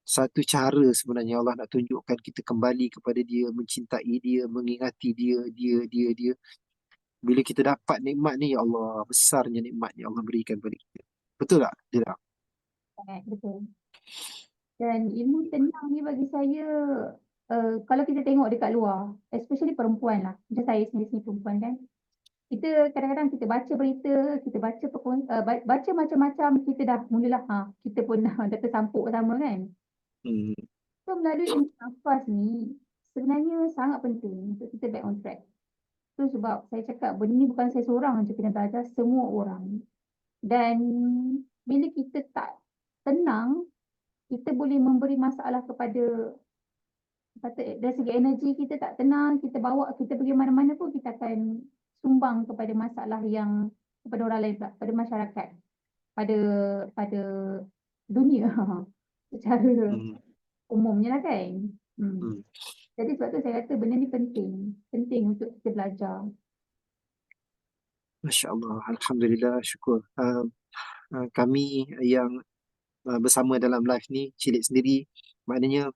satu cara sebenarnya Allah nak tunjukkan kita kembali kepada dia, mencintai dia, mengingati dia. Bila kita dapat nikmat ni, ya Allah, besarnya nikmat yang Allah berikan kepada kita. Betul tak, Dila? Betul. Dan ilmu tenang ni bagi saya, kalau kita tengok dekat luar, especially perempuan lah, macam saya sendiri perempuan, kan. Kita kadang-kadang kita baca berita, kita baca macam-macam, kita dah mulalah kita pun dah tersampuk sama, kan. So melalui ilmu nafas ni sebenarnya sangat penting untuk kita back on track. Tu sebab saya cakap benda ni bukan saya seorang je kena belajar, semua orang. Dan bila kita tak tenang, kita boleh memberi masalah kepada, dari segi energi kita tak tenang, kita bawa, kita pergi mana-mana pun kita akan sumbang kepada masalah yang kepada orang lain, pada masyarakat, pada dunia secara umumnya lah, kan. Jadi sebab tu saya kata benda ni penting untuk kita belajar. Masya Allah, Alhamdulillah, syukur. Kami yang bersama dalam live ni, Cilik sendiri, maknanya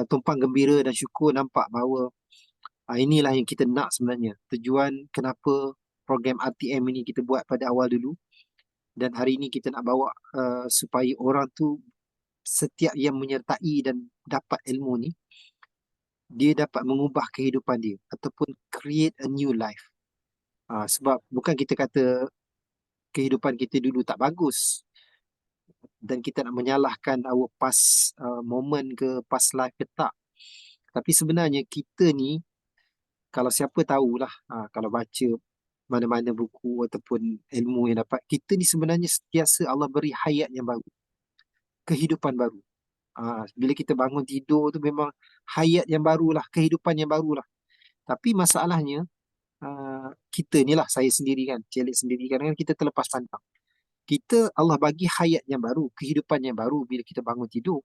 tumpang gembira dan syukur nampak bahawa inilah yang kita nak sebenarnya. Tujuan kenapa program RTM ini kita buat pada awal dulu, dan hari ini kita nak bawa supaya orang tu setiap yang menyertai dan dapat ilmu ni, dia dapat mengubah kehidupan dia ataupun create a new life. Sebab bukan kita kata kehidupan kita dulu tak bagus, dan kita nak menyalahkan our past moment ke past life ke tak. Tapi sebenarnya kita ni, kalau siapa tahulah, kalau baca mana-mana buku ataupun ilmu yang dapat, kita ni sebenarnya sentiasa Allah beri hayat yang baru, kehidupan baru. Bila kita bangun tidur tu memang hayat yang barulah, kehidupan yang barulah. Tapi masalahnya, kita ni lah, saya sendiri kan, Celik sendiri kan, kita terlepas pandang. Kita, Allah bagi hayat yang baru, kehidupan yang baru bila kita bangun tidur.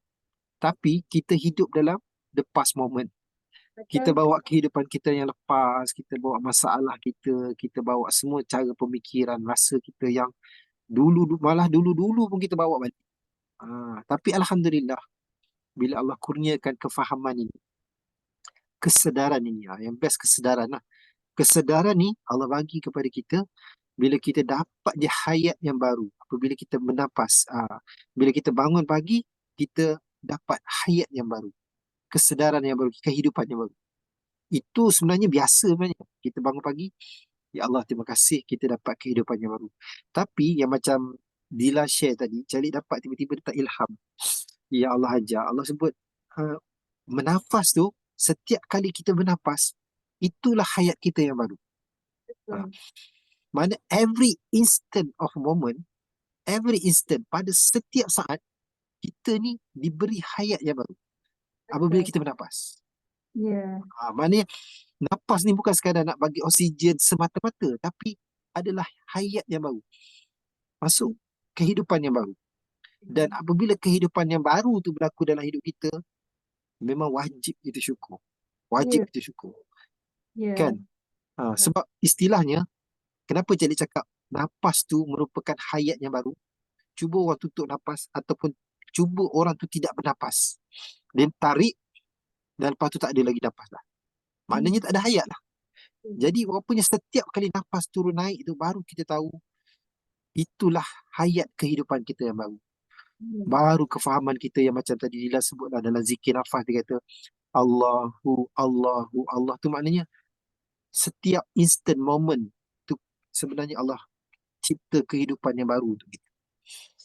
Tapi kita hidup dalam the past moment. Kita bawa kehidupan kita yang lepas, kita bawa masalah kita, kita bawa semua cara pemikiran, rasa kita yang malah dulu-dulu pun kita bawa balik. Tapi Alhamdulillah, bila Allah kurniakan kefahaman ini, kesedaran ini, yang best kesedaran lah. Kesedaran ni Allah bagi kepada kita bila kita dapat dia hayat yang baru. Apabila kita bernapas, bila kita bangun pagi, kita dapat hayat yang baru, kesedaran yang baru, kehidupan yang baru. Itu sebenarnya biasa sebenarnya. Kita bangun pagi, ya Allah terima kasih kita dapat kehidupan yang baru. Tapi yang macam Dila share tadi, Calik dapat tiba-tiba dapat ilham. Ya Allah ajar, Allah sebut menafas tu, setiap kali kita bernafas, itulah hayat kita yang baru. Mana every instant of moment, every instant, pada setiap saat, kita ni diberi hayat yang baru apabila kita bernafas. Maknanya nafas ni bukan sekadar nak bagi oksigen semata-mata, tapi adalah hayat yang baru, masuk kehidupan yang baru. Dan apabila kehidupan yang baru tu berlaku dalam hidup kita, memang wajib kita syukur. Wajib kita syukur. Kan? Sebab istilahnya, kenapa Cik cakap nafas tu merupakan hayat yang baru? Cuba orang tutup nafas ataupun cuba orang tu tidak bernafas. Dia tarik dan lepas tu tak ada lagi nafas dah. Maknanya tak ada hayat lah. Jadi rupanya setiap kali nafas turun naik tu baru kita tahu itulah hayat kehidupan kita yang baru. Baru kefahaman kita yang macam tadi Dila sebutlah dalam zikir nafas, dia kata Allahu, Allahu, Allah tu maknanya setiap instant moment tu sebenarnya Allah cipta kehidupan yang baru tu.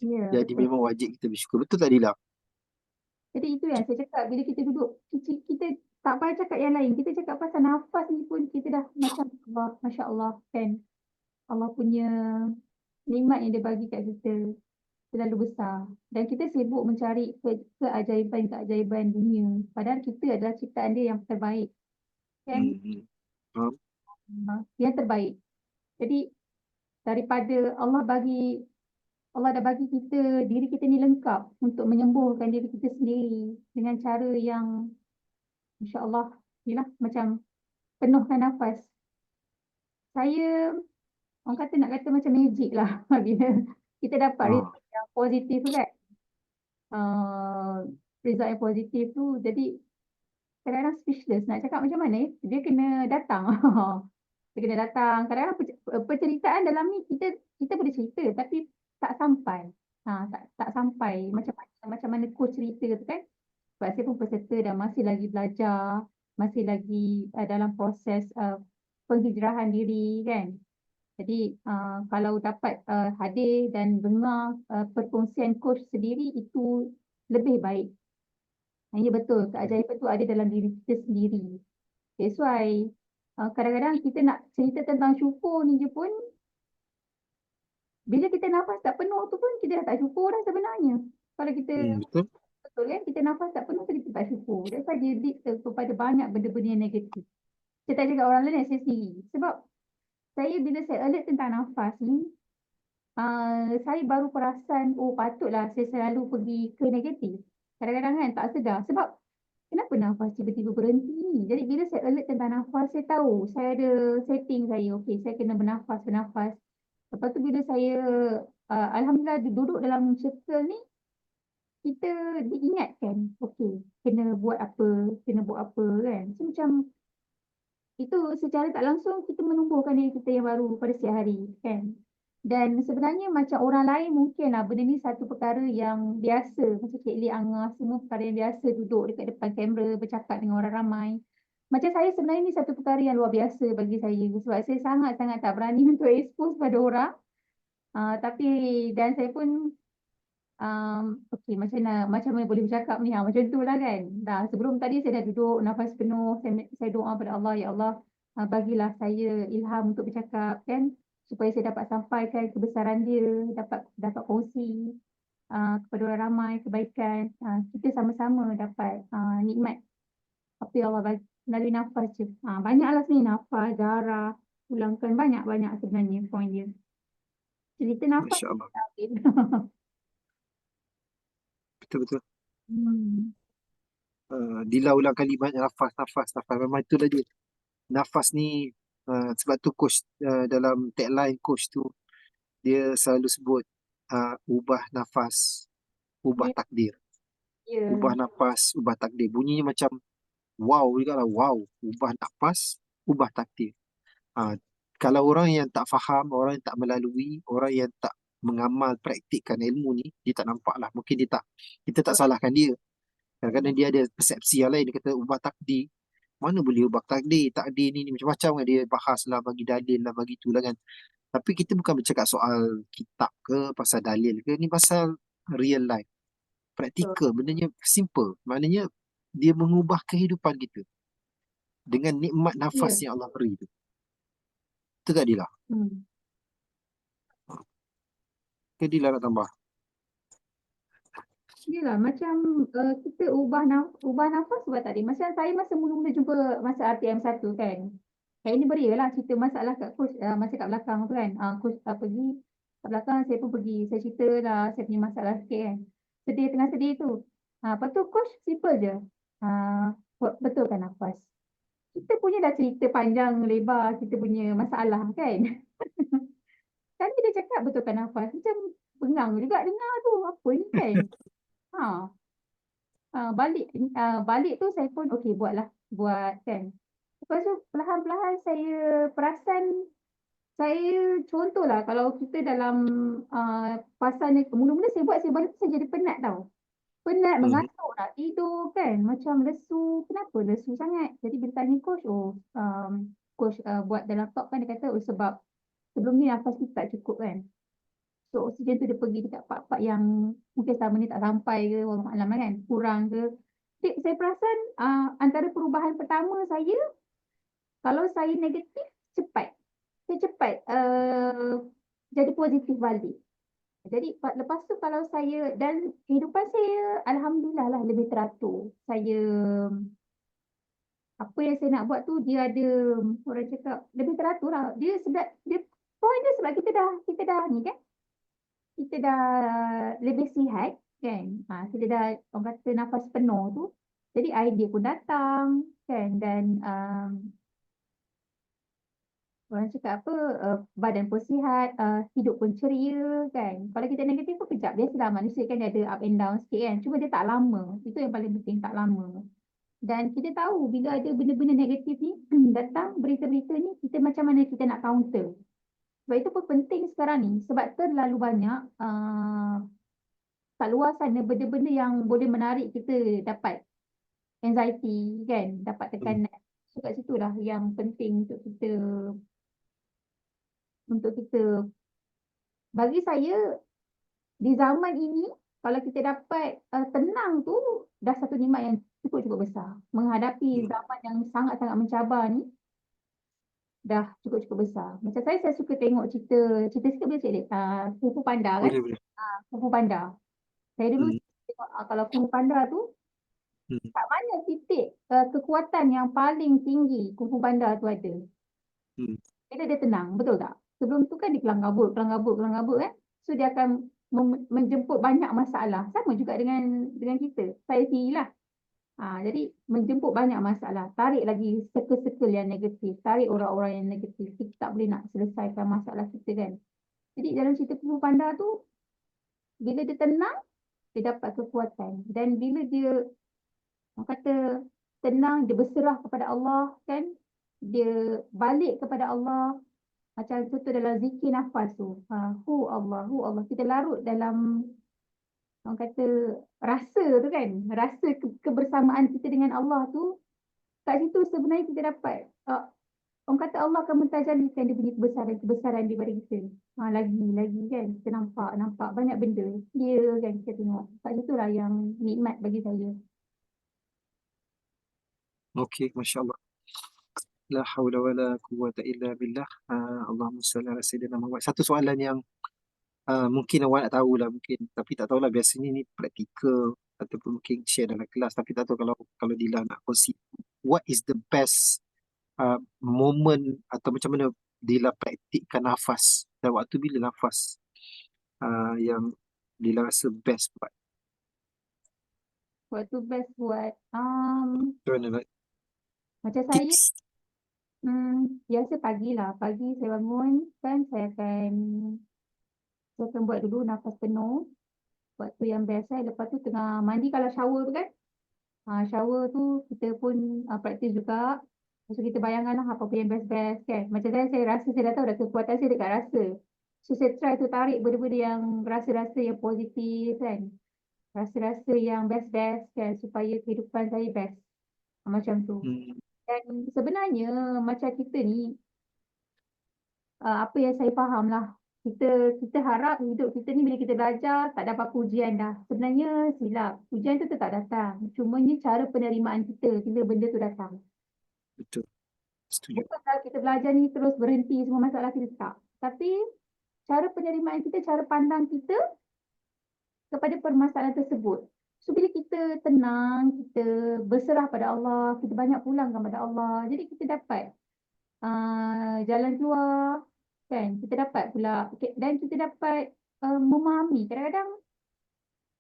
Jadi memang wajib kita bersyukur. Betul tak Dila? Jadi itu yang saya cakap, bila kita duduk, kita tak payah cakap yang lain. Kita cakap pasal nafas ni pun kita dah macam Allah, Masya Allah kan. Allah punya nikmat yang dia bagi kat kita terlalu besar. Dan kita sibuk mencari keajaiban-keajaiban dunia. Padahal kita adalah ciptaan dia yang terbaik. Kan? Yang terbaik. Jadi daripada Allah dah bagi kita, diri kita ni lengkap untuk menyembuhkan diri kita sendiri dengan cara yang Masya Allah, yelah, macam penuhkan nafas. Orang kata nak kata macam magic lah bila kita dapat result yang positif tu kan. Result yang positif tu, jadi kadang-kadang speechless nak cakap macam mana ya. Dia kena datang. Dia kena datang. Kadang-kadang penceritaan dalam ni kita boleh cerita tapi tak sampai. Tak sampai macam mana coach cerita tu kan. Sebab saya pun peserta dan masih lagi belajar, masih lagi dalam proses penghijrahan diri kan. Jadi kalau dapat hadir dan dengar perkongsian coach sendiri, itu lebih baik. Ini betul, keajaiban itu ada dalam diri kita sendiri. That's why kadang-kadang kita nak cerita tentang syukur ni je pun, bila kita nafas tak penuh tu pun kita dah tak syukur dah sebenarnya. Kalau kita betul kan, kita nafas tak penuh tu kita tak syukur. That's why dia lead kepada banyak benda-benda yang negatif. Saya tak cakap orang lain, saya sendiri. Sebab bila saya alert tentang nafas ni, saya baru perasan, patutlah saya selalu pergi ke negatif. Kadang-kadang kan tak sedar. Sebab kenapa nafas tiba-tiba berhenti ni? Jadi bila saya alert tentang nafas, saya tahu. Saya ada setting saya. Okey, saya kena bernafas. Lepas tu bila saya, Alhamdulillah duduk dalam circle ni, kita diingatkan. Okey, kena buat apa kan. So macam, itu secara tak langsung kita menumbuhkan diri kita yang baru pada setiap hari kan. Dan sebenarnya macam orang lain mungkin lah benda ni satu perkara yang biasa. Macam Cik Lee, Angah, semua perkara yang biasa duduk dekat depan kamera bercakap dengan orang ramai. Macam saya sebenarnya ni satu perkara yang luar biasa bagi saya. Sebab saya sangat-sangat tak berani untuk expose pada orang. Dan saya pun Okey, macam mana boleh bercakap ni? Macam tu lah kan. Dah sebelum tadi saya dah duduk nafas penuh, saya doa pada Allah, ya Allah, bagilah saya ilham untuk bercakap kan, supaya saya dapat sampaikan kebesaran dia, dapat kongsi kepada orang ramai kebaikan. Kita sama-sama dapat nikmat apa yang Allah bagi melalui nafas je. Banyaklah sini nafas, darah, ulangkan banyak-banyak sebenarnya poin dia. Cerita nafas Masya kita Allah. tak habis. Betul-betul. Hmm. Dilau-ulang kali banyak nafas, nafas, nafas. Memang itulah dia. Nafas ni, sebab tu coach, dalam tagline coach tu, dia selalu sebut ubah nafas, ubah Ya, takdir. ya. Ubah nafas, ubah takdir. Bunyinya macam wow juga lah. Wow. Ubah nafas, ubah takdir. Ah, Kalau orang yang tak faham, orang yang tak melalui, orang yang tak mengamal, praktikkan ilmu ni, dia tak nampak lah. Mungkin kita tak salahkan dia. Kadang-kadang dia ada persepsi yang lain. Dia kata ubah takdir. Mana boleh ubah takdir? Takdir ni macam-macam kan. Dia bahas lah, bagi dalil lah, bagi itulah kan. Tapi kita bukan bercakap soal kitab ke, pasal dalil ke. Ni pasal real life. Betul. Praktikal. Benarnya simple. Maknanya dia mengubah kehidupan kita dengan nikmat nafas Ya. yang Allah beri tu. Betul tak Dila? Hmm. Ke Dila nak tambah? Yelah, macam kita ubah nafas sebab tadi. Masa mula-mula jumpa masa RTM 1 kan. Kayak ini beria lah cerita masalah kat coach, masa kat belakang tu kan. Coach pergi kat belakang, saya pun pergi. Saya cerita lah saya punya masalah sikit kan. Sedih, tengah sedih tu. Lepas tu coach simple je. Betulkan nafas. Kita punya dah cerita panjang lebar kita punya masalah kan. Tadi dia cakap betulkan nafas. Macam bengang juga dengar tu. Apa ni kan? Ha. Balik tu saya pun okey buat kan. Lepas tu perlahan-perlahan saya perasan saya contohlah kalau kita dalam fasa ni mula-mula saya balik tu saya jadi penat tau. Penat, Mhm. mengantuk, nak tidur kan. Macam lesu. Kenapa lesu sangat? Jadi bila tanya coach, coach buat dalam talk kan dia kata sebab sebelum ni nafas kita tak cukup kan. So oksigen tu dia pergi dekat part-part yang mungkin selama ni tak sampai ke, wallahu alam kan, kurang ke. Jadi, saya perasan antara perubahan pertama saya, kalau saya negatif, cepat. Saya cepat jadi positif balik. Jadi lepas tu kalau saya, dan kehidupan saya Alhamdulillah lah lebih teratur. Apa yang saya nak buat tu dia ada, orang cakap, lebih teratur lah. Dia point dia sebab kita dah ni kan, kita dah lebih sihat kan. Kita dah orang kata nafas penuh tu. Jadi idea pun datang kan, dan orang cakap apa, badan pun sihat, hidup pun ceria kan. Kalau kita negatif pun kejap, biasalah manusia kan dia ada up and down sikit kan. Cuma dia tak lama. Itu yang paling penting, tak lama. Dan kita tahu bila ada benda-benda negatif ni datang, berita-berita ni, kita macam mana kita nak counter. Sebab itu pun penting sekarang ni, sebab terlalu banyak kat luar sana benda-benda yang boleh menarik kita dapat anxiety kan, dapat Mhm. tekanan. So kat situlah yang penting untuk kita bagi saya di zaman ini kalau kita dapat tenang tu dah satu nikmat yang cukup-cukup besar. Menghadapi Mhm. zaman yang sangat-sangat mencabar ni dah cukup-cukup besar. Macam saya suka tengok cerita sikit boleh cik Lek? Kung Fu Panda kan? Boleh, boleh. Kung Fu Panda. Saya dulu Mhm. tengok kalau Kung Fu Panda tu Mhm. kat mana titik kekuatan yang paling tinggi Kung Fu Panda tu ada. Mhm. Bila dia tenang, betul tak? Sebelum tu kan dia kelang kabut kan? So dia akan menjemput banyak masalah. Sama juga dengan kita. Saya sendiri lah. Jadi menjemput banyak masalah. Tarik lagi circle-circle yang negatif. Tarik orang-orang yang negatif. Kita tak boleh nak selesaikan masalah kita kan. Jadi dalam cerita Kung Fu Panda tu, bila dia tenang, dia dapat kekuatan. Dan bila dia, orang kata, tenang, dia berserah kepada Allah kan. Dia balik kepada Allah. Macam contoh dalam zikir nafas tu. Hu Allah. Kita larut dalam, orang kata, rasa tu kan. Rasa kebersamaan kita dengan Allah tu. Kat situ sebenarnya kita dapat orang kata Allah akan mentajalikan dia punya kebesaran daripada kita. Lagi kan kita nampak banyak benda. Dia kan kita tengok. Kat situlah yang nikmat bagi saya. Okey, Masya Allah. La haula wa la quwwata illa billah. Allahumma salli ala Sayyidina Muhammad. Satu soalan yang mungkin awak nak tahu lah mungkin. Tapi tak tahulah biasanya ni praktikal ataupun mungkin share dalam kelas. Tapi tak tahu kalau Dila nak kongsi. What is the best moment atau macam mana Dila praktikkan nafas? Dan waktu bila nafas yang Dila rasa best buat? Waktu best buat Macam mana nak macam saya tips? biasa pagi lah. Pagi saya bangun kan saya akan buat dulu nafas penuh. Waktu yang best lepas tu tengah mandi kalau shower tu kan. Shower tu kita pun praktis juga. Lepas tu kita bayangkan lah apa yang best-best kan. Macam saya rasa saya dah tahu dah kekuatan saya dekat rasa. So saya try tu tarik benda-benda yang rasa-rasa yang positif kan. Rasa-rasa yang best-best kan supaya kehidupan saya best. Macam tu. Hmm, Dan sebenarnya macam kita ni apa yang saya faham lah. Kita harap hidup kita ni bila kita belajar tak dapat ujian dah. Sebenarnya silap. Ujian tu tetap datang. Cumanya cara penerimaan kita bila benda tu datang. betul. Setuju. Bukan kalau kita belajar ni terus berhenti semua masalah kita tak. Tapi cara penerimaan kita, cara pandang kita kepada permasalahan tersebut. So bila kita tenang, kita berserah pada Allah, kita banyak pulangkan pada Allah. Jadi kita dapat jalan keluar kan. Kita dapat pula dan kita dapat memahami. Kadang-kadang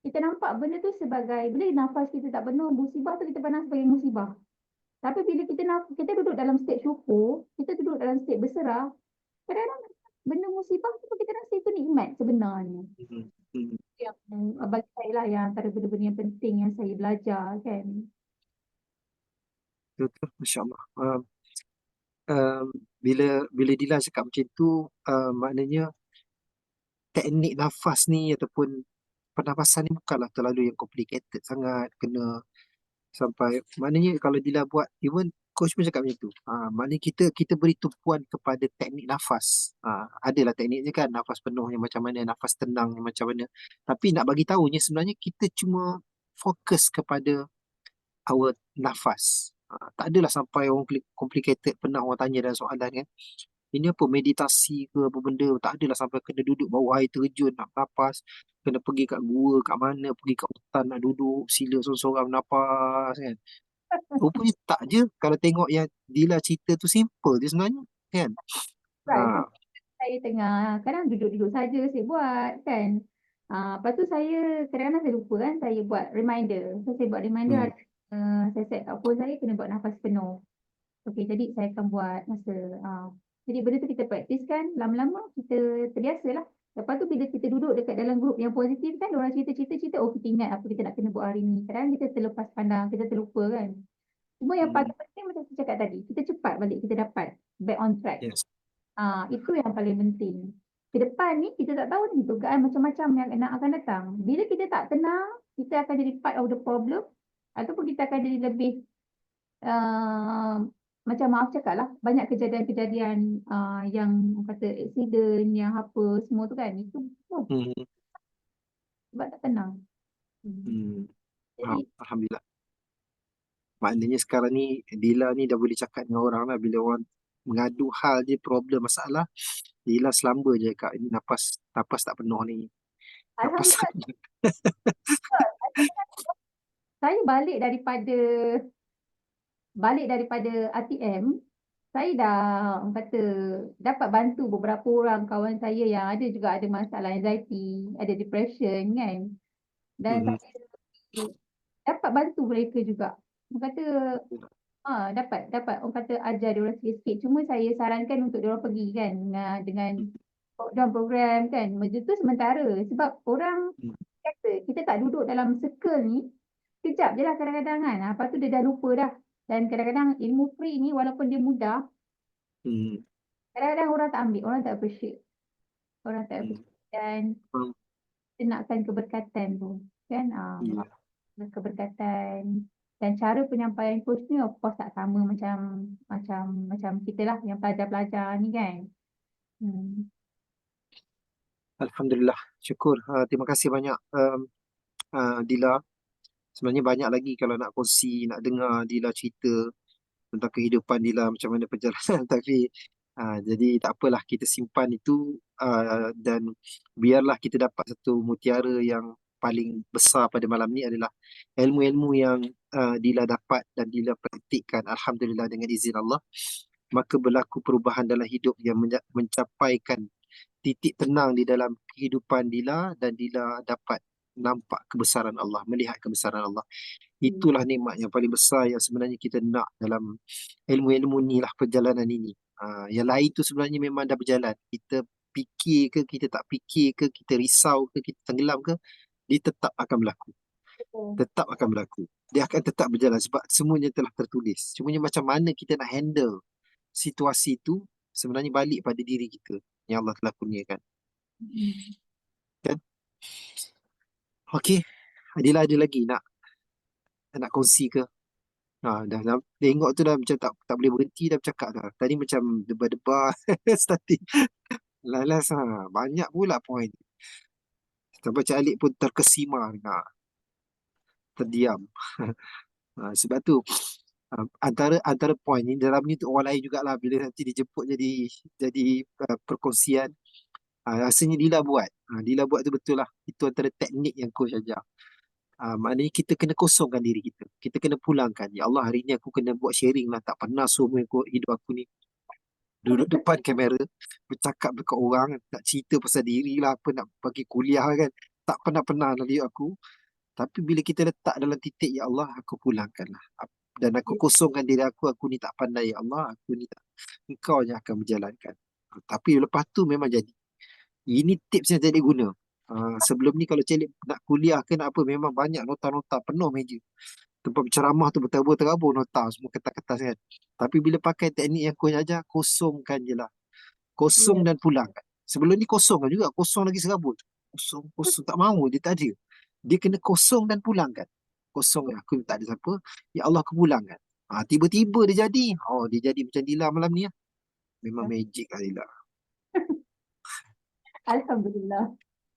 kita nampak benda tu sebagai bila nafas kita tak penuh, musibah tu kita pandang sebagai musibah. Tapi bila kita duduk dalam state syukur, kita duduk dalam state berserah, kadang-kadang benda musibah tu kita rasa itu nikmat sebenarnya. Hmm, hmm, Yang bagi saya lah yang antara benda-benda yang penting yang saya belajar kan. betul. Masya Allah. Um, bila Dila cakap macam tu, maknanya teknik nafas ni ataupun pernafasan ni bukanlah terlalu yang complicated sangat, kena sampai maknanya kalau Dila buat, even coach pun cakap macam tu, maknanya kita beri tumpuan kepada teknik nafas. Adalah tekniknya kan, nafas penuh yang macam mana, nafas tenang yang macam mana, tapi nak bagi tahunya sebenarnya kita cuma fokus kepada our nafas. Tak adalah sampai orang complicated. Pernah orang tanya dalam soalan kan, ini apa meditasi ke apa benda, tak adalah sampai kena duduk bawah air terjun nak nafas, kena pergi kat gua kat mana, pergi kat hutan nak duduk sila seorang-seorang nafas kan. Rupanya tak je, kalau tengok yang Dila cerita tu simple je sebenarnya kan. Right. ha, Saya tengah kadang duduk-duduk saja saya buat kan. Lepas tu saya kadang-kadang saya lupa kan saya buat reminder. So saya buat reminder hmm, saya set kat phone saya kena buat nafas penuh. Okey, jadi saya akan buat masa jadi benda tu kita praktiskan lama-lama kita terbiasa lah. Lepas tu bila kita duduk dekat dalam grup yang positif kan, orang cerita-cerita, oh kita ingat apa kita nak kena buat hari ni. Kadang kita terlepas pandang, kita terlupa kan. Cuma yang hmm, paling penting macam saya cakap tadi, kita cepat balik kita dapat back on track. yes. Itu yang paling penting. Ke depan ni kita tak tahu ni dugaan macam-macam yang akan datang. Bila kita tak tenang, kita akan jadi part of the problem ataupun kita akan jadi lebih uh, macam maaf cakap lah, banyak kejadian-kejadian yang orang kata accident, yang apa semua tu kan. Itu hmm, sebab tak tenang. hmm. Jadi Alhamdulillah. Maknanya sekarang ni Dila ni dah boleh cakap dengan orang lah, bila orang mengadu hal je, problem, masalah, Dila selamba je kak, ini napas tak penuh ni, napas tak Alhamdulillah penuh. saya balik daripada ATM, saya dah orang kata dapat bantu beberapa orang kawan saya yang ada juga ada masalah anxiety, ada depression kan. Dan Mhm. saya dapat bantu mereka juga. Orang kata dapat orang kata ajar dia orang sikit-sikit. Cuma saya sarankan untuk dia orang pergi kan dengan program-program kan. Macam tu sementara sebab orang kata kita tak duduk dalam circle ni kejap je lah kadang-kadang kan. Lepas tu dia dah lupa dah. Dan kadang-kadang ilmu free ni walaupun dia mudah, Hmm. kadang-kadang orang tak ambil, orang tak appreciate. Orang tak Hmm. appreciate. Dan Hmm. kita nakkan keberkatan tu kan. Ya. Keberkatan. Dan cara penyampaian coach ni of course tak sama macam kita lah yang pelajar-pelajar ni kan. Alhamdulillah, syukur. Terima kasih banyak Dila. Sebenarnya banyak lagi kalau nak kongsi, nak dengar Dila cerita tentang kehidupan Dila, macam mana perjalanan. Tapi jadi tak apalah, kita simpan itu dan biarlah kita dapat satu mutiara yang paling besar pada malam ni adalah ilmu-ilmu yang Dila dapat dan Dila praktikkan, Alhamdulillah, dengan izin Allah. Maka berlaku perubahan dalam hidup yang mencapaikan titik tenang di dalam kehidupan Dila, dan Dila dapat nampak kebesaran Allah, melihat kebesaran Allah. Itulah nikmat yang paling besar yang sebenarnya kita nak dalam ilmu-ilmu ni lah, perjalanan ini. Yang lain tu sebenarnya memang dah berjalan. Kita fikir ke, kita tak fikir ke, kita risau ke, kita tenggelam ke, dia tetap akan berlaku. Tetap akan berlaku. Dia akan tetap berjalan sebab semuanya telah tertulis. Cumanya macam mana kita nak handle situasi tu sebenarnya balik pada diri kita yang Allah telah kurniakan. Kan? Okey. Adila ada lagi nak kongsi ke? Dah tengok tu dah macam tak boleh berhenti dah bercakap dah. Tadi macam debar-debar starting. Lalas banyak pula point. Sampai Cik Alik pun terkesima dengar. Terdiam. Sebab tu antara point ni dalam ni untuk orang lain jugalah, bila nanti dijemput jadi perkongsian. Rasanya Dila buat. Dila buat tu betul lah. Itu antara teknik yang coach ajar. Maknanya kita kena kosongkan diri kita. Kita kena pulangkan. Ya Allah, hari ni aku kena buat sharing lah. Tak pernah semua hidup aku ni duduk depan kamera, bercakap dekat orang, nak cerita pasal diri lah, apa nak bagi kuliah kan. Tak pernah dalam hidup aku. Tapi bila kita letak dalam titik, ya Allah, aku pulangkan lah. Dan aku kosongkan diri aku ni tak pandai, ya Allah, aku ni tak. Engkau yang akan berjalankan. Tapi lepas tu memang jadi. Ini tips yang Cik guna. Sebelum ni kalau Cik nak kuliah ke nak apa, memang banyak nota-nota, penuh meja. Tempat berceramah tu berterabur-terabur nota, semua kertas-kertas kan. Tapi bila pakai teknik yang coach ajar, kosongkan je lah. Kosong dan pulangkan. Sebelum ni kosong kan juga, kosong lagi serabut. Kosong, tak mahu, dia tak ada. Dia kena kosong dan pulangkan. Kosong, aku tak ada siapa, ya Allah aku pulangkan. Tiba-tiba dia jadi. Dia jadi macam Dila malam ni lah. Memang magic lah Dila. Alhamdulillah.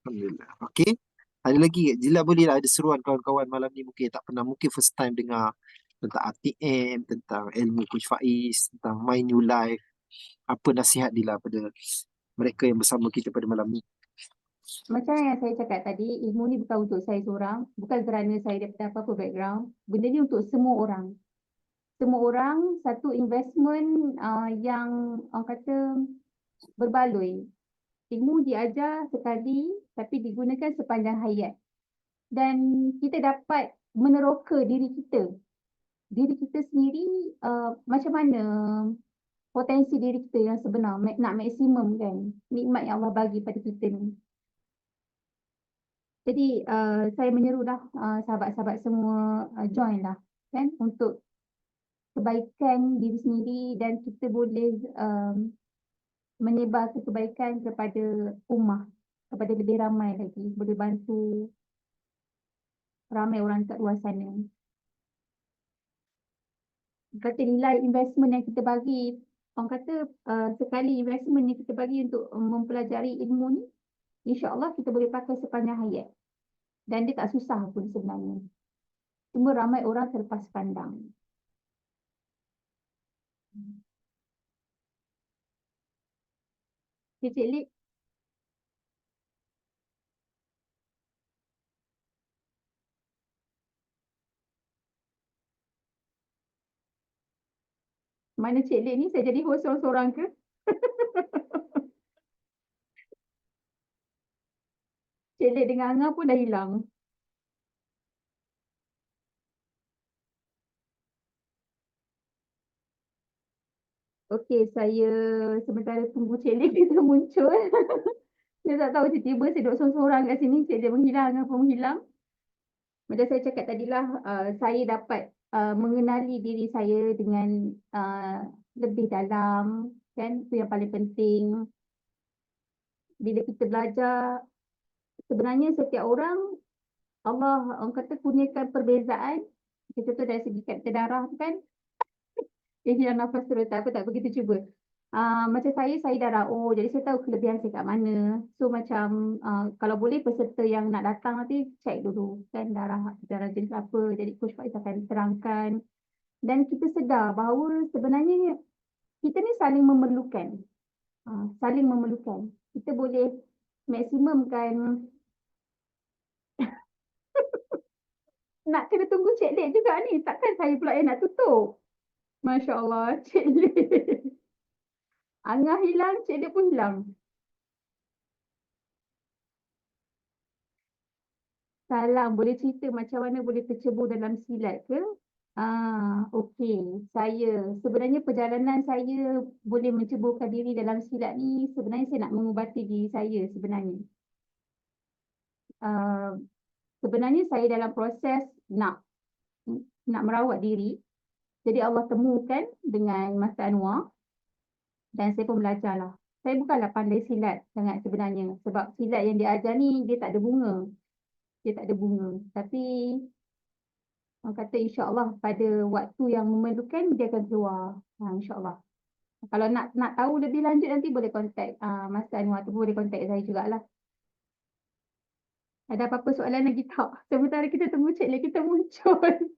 Alhamdulillah. Okey. Ada lagi ke? Dila boleh lah ada seruan kawan-kawan malam ni, mungkin tak pernah, mungkin first time dengar tentang RTM, tentang ilmu Coach Faiz, tentang My New Life. Apa nasihat Dila pada mereka yang bersama kita pada malam ni? Macam yang saya cakap tadi, ilmu ni bukan untuk saya seorang, bukan kerana saya daripada apa-apa background. Benda ni untuk semua orang. Semua orang, satu investment yang orang kata berbaloi. Ilmu diajar sekali tapi digunakan sepanjang hayat. Dan kita dapat meneroka diri kita. Diri kita sendiri macam mana potensi diri kita yang sebenar, nak maksimum kan nikmat yang Allah bagi pada kita ni. Jadi saya menyerulah sahabat-sahabat semua join lah kan untuk kebaikan diri sendiri, dan kita boleh menyebar kebaikan kepada ummah, kepada lebih ramai lagi, boleh bantu ramai orang kat luar sana. Kata nilai investment yang kita bagi, orang kata sekali investment yang kita bagi untuk mempelajari ilmu ni, insya-Allah kita boleh pakai sepanjang hayat. Dan dia tak susah pun sebenarnya. Cuma ramai orang terlepas pandang. Cik Lik. Mana Cik Lik ni, saya jadi host seorang-seorang ke? Cik Lik dengan Angah pun dah hilang. Okey, saya sementara tunggu Cik Lik kita muncul. Saya tak tahu tiba-tiba saya duduk seorang-seorang kat sini, Cik Lik menghilang apa menghilang. Macam saya cakap tadilah, saya dapat mengenali diri saya dengan lebih dalam, kan? Itu yang paling penting. Bila kita belajar, sebenarnya setiap orang, Allah kata kurniakan perbezaan Contoh dari segi kapten darah tu kan, dia hilang nafas terus, tak apa, tak apa, kita cuba. Macam saya darah O, jadi saya tahu kelebihan saya kat mana. So macam kalau boleh peserta yang nak datang nanti cek dulu kan darah jenis apa. Jadi Coach Faiz akan terangkan. Dan kita sedar bahawa sebenarnya kita ni saling memerlukan. Saling memerlukan. Kita boleh maksimumkan. Nak kena tunggu Cik Lek juga ni. Takkan saya pula yang nak tutup. Masya Allah, Cik Lek. Angah hilang, Cik Lek pun hilang. Salam, boleh cerita macam mana boleh tercebur dalam silat ke? Okey. Sebenarnya perjalanan saya boleh menceburkan diri dalam silat ni, sebenarnya saya nak mengubati diri saya sebenarnya. Sebenarnya saya dalam proses nak merawat diri. Jadi Allah temukan dengan Master Anwar dan saya pun belajarlah. Saya bukanlah pandai silat sangat sebenarnya, sebab silat yang dia ajar ni dia tak ada bunga. Dia tak ada bunga. Tapi orang kata insya-Allah pada waktu yang memerlukan dia akan keluar. Insya-Allah. Kalau nak tahu lebih lanjut nanti boleh kontak Master Anwar tu, boleh kontak saya jugalah. Ada apa-apa soalan lagi tak? Sementara kita tunggu Cik Lek kita muncul.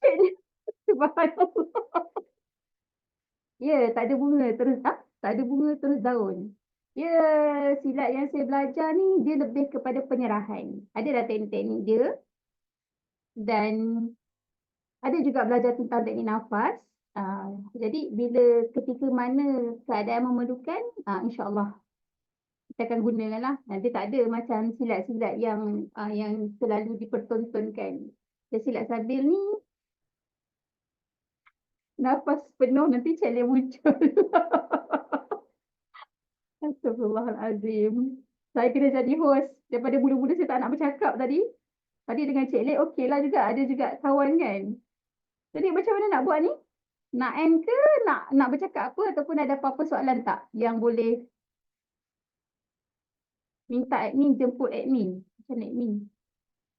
Cik Lek, subhanallah. Ya, tak ada bunga terus tak ada bunga terus daun. Ya, silat yang saya belajar ni dia lebih kepada penyerahan. Ada dah teknik-teknik dia dan ada juga belajar tentang teknik nafas. Jadi bila ketika mana keadaan memerlukan, insya-Allah kita akan gunakan lah. Nanti tak ada macam silat-silat yang selalu dipertontonkan. Silat sambil ni nafas penuh nanti Cik Lek muncul. Astagfirullahalazim. Saya kena jadi host. Daripada mula-mula saya tak nak bercakap tadi. Tadi dengan Cik Lek okey lah juga. Ada juga kawan kan. Jadi macam mana nak buat ni? Nak end ke? Nak bercakap apa? Ataupun ada apa-apa soalan tak? Yang boleh minta admin, jemput admin. Macam admin.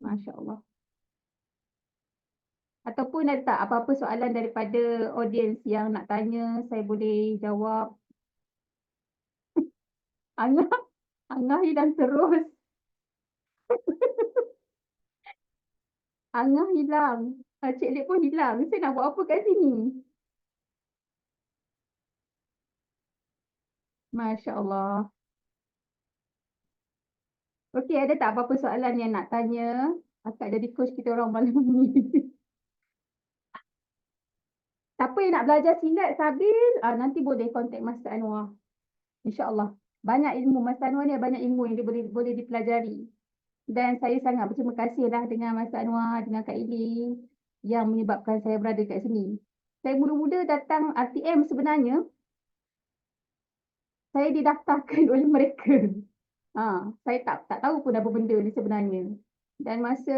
Masya Allah. Ataupun ada tak apa-apa soalan daripada audiens yang nak tanya, saya boleh jawab. Angah hilang terus. Angah hilang. Cik Lek pun hilang. Saya nak buat apa kat sini? Masya Allah. Okey, ada tak apa-apa soalan yang nak tanya? Akak jadi coach kita orang malam ni. Siapa yang nak belajar silat sambil, nanti boleh kontak Master Anwar. InsyaAllah. Banyak ilmu. Master Anwar ni banyak ilmu yang dia boleh dipelajari. Dan saya sangat berterima kasih lah dengan Master Anwar, dengan Kak Ili yang menyebabkan saya berada kat sini. Saya mula-mula datang RTM sebenarnya, saya didaftarkan oleh mereka. Saya tak tahu pun apa benda ni sebenarnya. Dan masa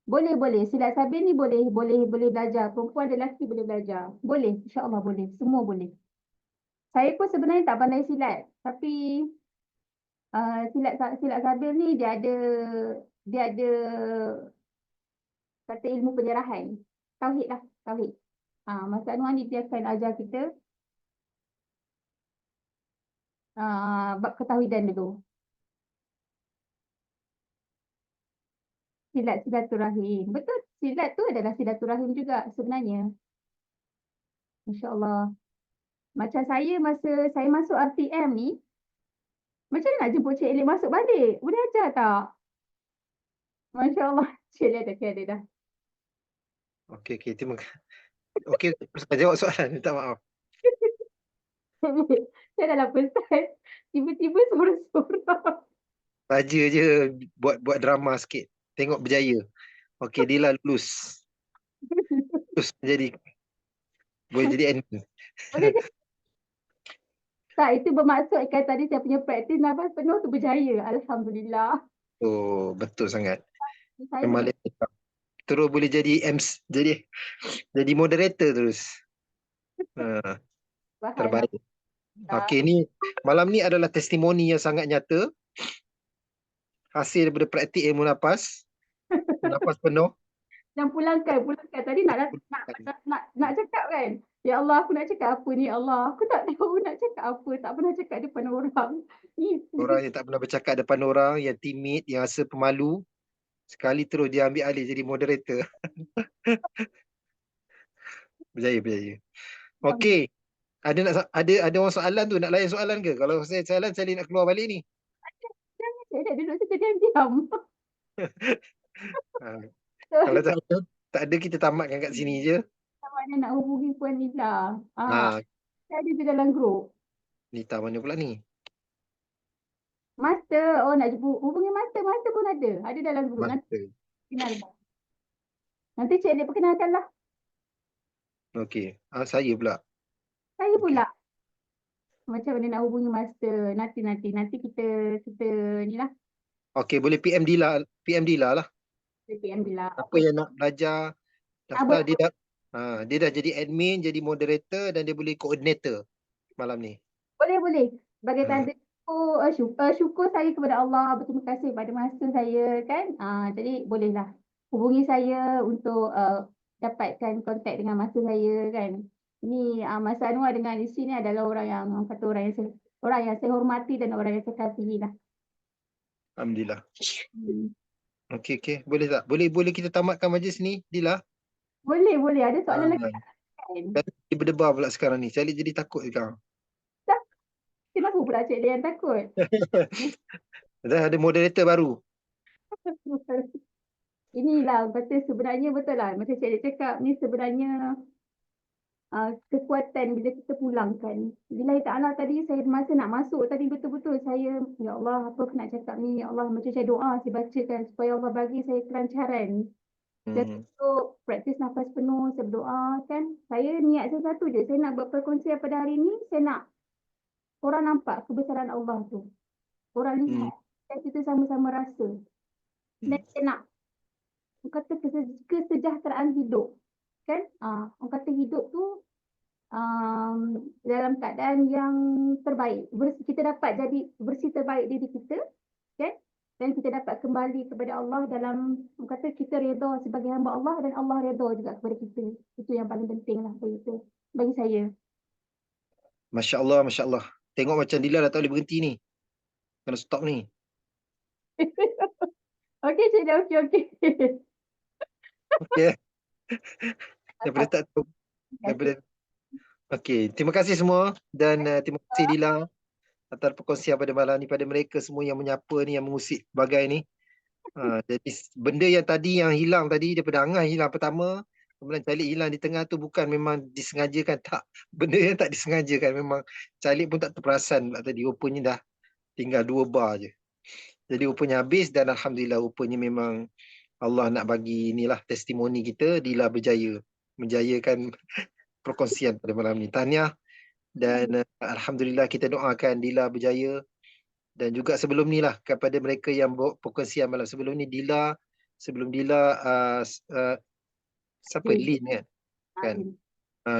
boleh silat sabir ni boleh belajar. Perempuan dan lelaki boleh belajar. Boleh, insya-Allah boleh. Semua boleh. Saya pun sebenarnya tak pandai silat, tapi silat sabir ni dia ada kata ilmu penyerahan. Tauhid lah, tauhid. Master Anwar ni dia akan ajar kita bab ketauhidan dulu. Silaturahim. Betul, silat tu adalah silaturahim juga sebenarnya. InsyaAllah. Macam saya masa saya masuk RTM ni, macam mana nak jemput Cik Lek masuk balik? Boleh ajar tak? Masya Allah. Cik Lek dah ada dah. Okey, terima kasih. Okey, saya jawab soalan. Minta maaf. Saya dalam pesan. Tiba-tiba sorang-sorang. Baja je buat drama sikit. Tengok berjaya. Okey, Dila lulus. Boleh jadi admin. Boleh je. Tak, itu bermaksudkan tadi saya punya praktis nafas penuh tu berjaya. Alhamdulillah. Oh, betul sangat. Saya Terus boleh jadi jadi moderator terus. Terbaik. Okey, ni malam ni adalah testimoni yang sangat nyata hasil daripada praktik ilmu nafas. Nafas penuh. Dan pulangkan. Tadi nak cakap kan. Ya Allah, aku nak cakap apa ni? Ya Allah, aku tak tahu nak cakap apa. Tak pernah cakap depan orang. Orang yang tak pernah bercakap depan orang, yang timid, yang rasa pemalu, sekali terus dia ambil alih jadi moderator. Berjaya. Okey. Ada orang soalan tu, nak layan soalan ke? Kalau saya soalan, saya nak keluar balik ni. Saya dah duduk situ diam-diam. Ha. Kalau tak ada, kita tamatkan kat sini je. Mana nak hubungi Puan Nila. Ha, Saya ada di dalam grup. Nita mana pula ni? Master. Oh, nak hubungi Master. Master pun ada. Ada dalam grup. Nanti Master. kenal. Nanti Cik Adik perkenalkan lah. Okey. Saya pula. Saya Okey. pula. Macam mana nak hubungi Master. Nanti kita ni lah. Okey, boleh PM Dila lah. PM Bila. Apa yang nak belajar, daftar Boleh. dia dah jadi admin, jadi moderator dan dia boleh koordinator malam ni. Boleh. Sebagai Hmm. tanda syukur saya kepada Allah. Berterima kasih pada Master saya kan. Jadi bolehlah hubungi saya untuk dapatkan kontak dengan Master saya kan. Ini Mas Anwar dengan di sini adalah orang yang saya hormati dan orang yang saya kasihi lah. Alhamdulillah. Okey. Boleh tak? Boleh kita tamatkan majlis ni, Dila? Boleh. Ada soalan lagi kan? Dia berdebar pula sekarang ni. Saya jadi takut sekarang. Kenapa pula Cik Dia yang takut? Dah ada moderator baru. Inilah kata sebenarnya betul lah. Macam Cik Dia cakap ni sebenarnya kekuatan bila kita pulangkan. Bila Ta'ala tadi saya masa nak masuk tadi betul-betul saya, ya Allah apa aku nak cakap ni, ya Allah macam saya doa saya bacakan supaya Allah bagi saya kelancaran. Dan untuk praktis nafas penuh saya berdoa kan. Saya niat saya satu je, saya nak buat perkongsian pada hari ni, saya nak orang nampak kebesaran Allah tu. Orang lihat dan kita sama-sama rasa. Dan saya nak kata kesejahteraan hidup. Kan? Orang kata hidup tu dalam keadaan yang terbaik. Kita dapat jadi bersih terbaik diri kita, kan? Dan kita dapat kembali kepada Allah dalam, orang kata kita redha sebagai hamba Allah dan Allah redha juga kepada kita. Itu yang paling penting lah bagi saya. Masya Allah. Tengok macam Dila dah tak boleh berhenti ni. Kena stop ni. Okey, Cik Dah. Okey. Okey. Daripada tak tahu. Okey, terima kasih semua dan terima kasih Dila atas perkongsian pada malam ni, pada mereka semua yang menyapa ni, yang mengusik bagai ni. Jadi benda yang tadi yang hilang tadi daripada Angah hilang pertama, kemudian Calik hilang di tengah tu bukan memang disengajakan, tak. Benda yang tak disengajakan, memang Calik pun tak terperasan pula tadi. Rupanya dah tinggal 2 bar je. Jadi rupanya habis dan Alhamdulillah rupanya memang Allah nak bagi inilah testimoni kita, Dila berjaya menjayakan perkongsian pada malam ni. Tahniah dan Alhamdulillah kita doakan Dila berjaya. Dan juga sebelum ni lah kepada mereka yang buat perkongsian malam sebelum ni, sebelum Dila siapa? Lin kan?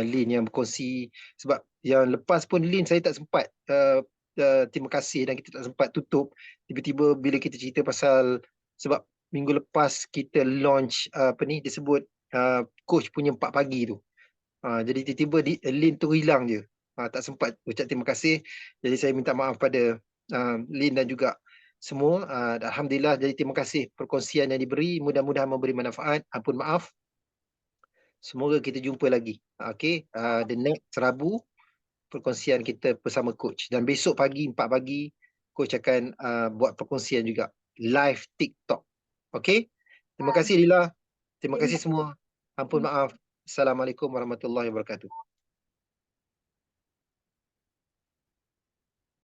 Lin yang berkongsi, sebab yang lepas pun Lin saya tak sempat terima kasih dan kita tak sempat tutup. Tiba-tiba bila kita cerita pasal, sebab minggu lepas kita launch disebut coach punya 4 pagi tu. Jadi tiba-tiba Lin tu hilang je. Tak sempat ucap terima kasih. Jadi saya minta maaf pada Lin dan juga semua. Alhamdulillah, jadi terima kasih perkongsian yang diberi. Mudah-mudahan memberi manfaat. Ampun maaf. Semoga kita jumpa lagi. Okay. The next Rabu, perkongsian kita bersama coach. Dan besok pagi, 4 pagi, coach akan buat perkongsian juga. Live TikTok. Okay. Terima kasih Lila. Terima kasih semua. Ampun maaf. Assalamualaikum warahmatullahi wabarakatuh.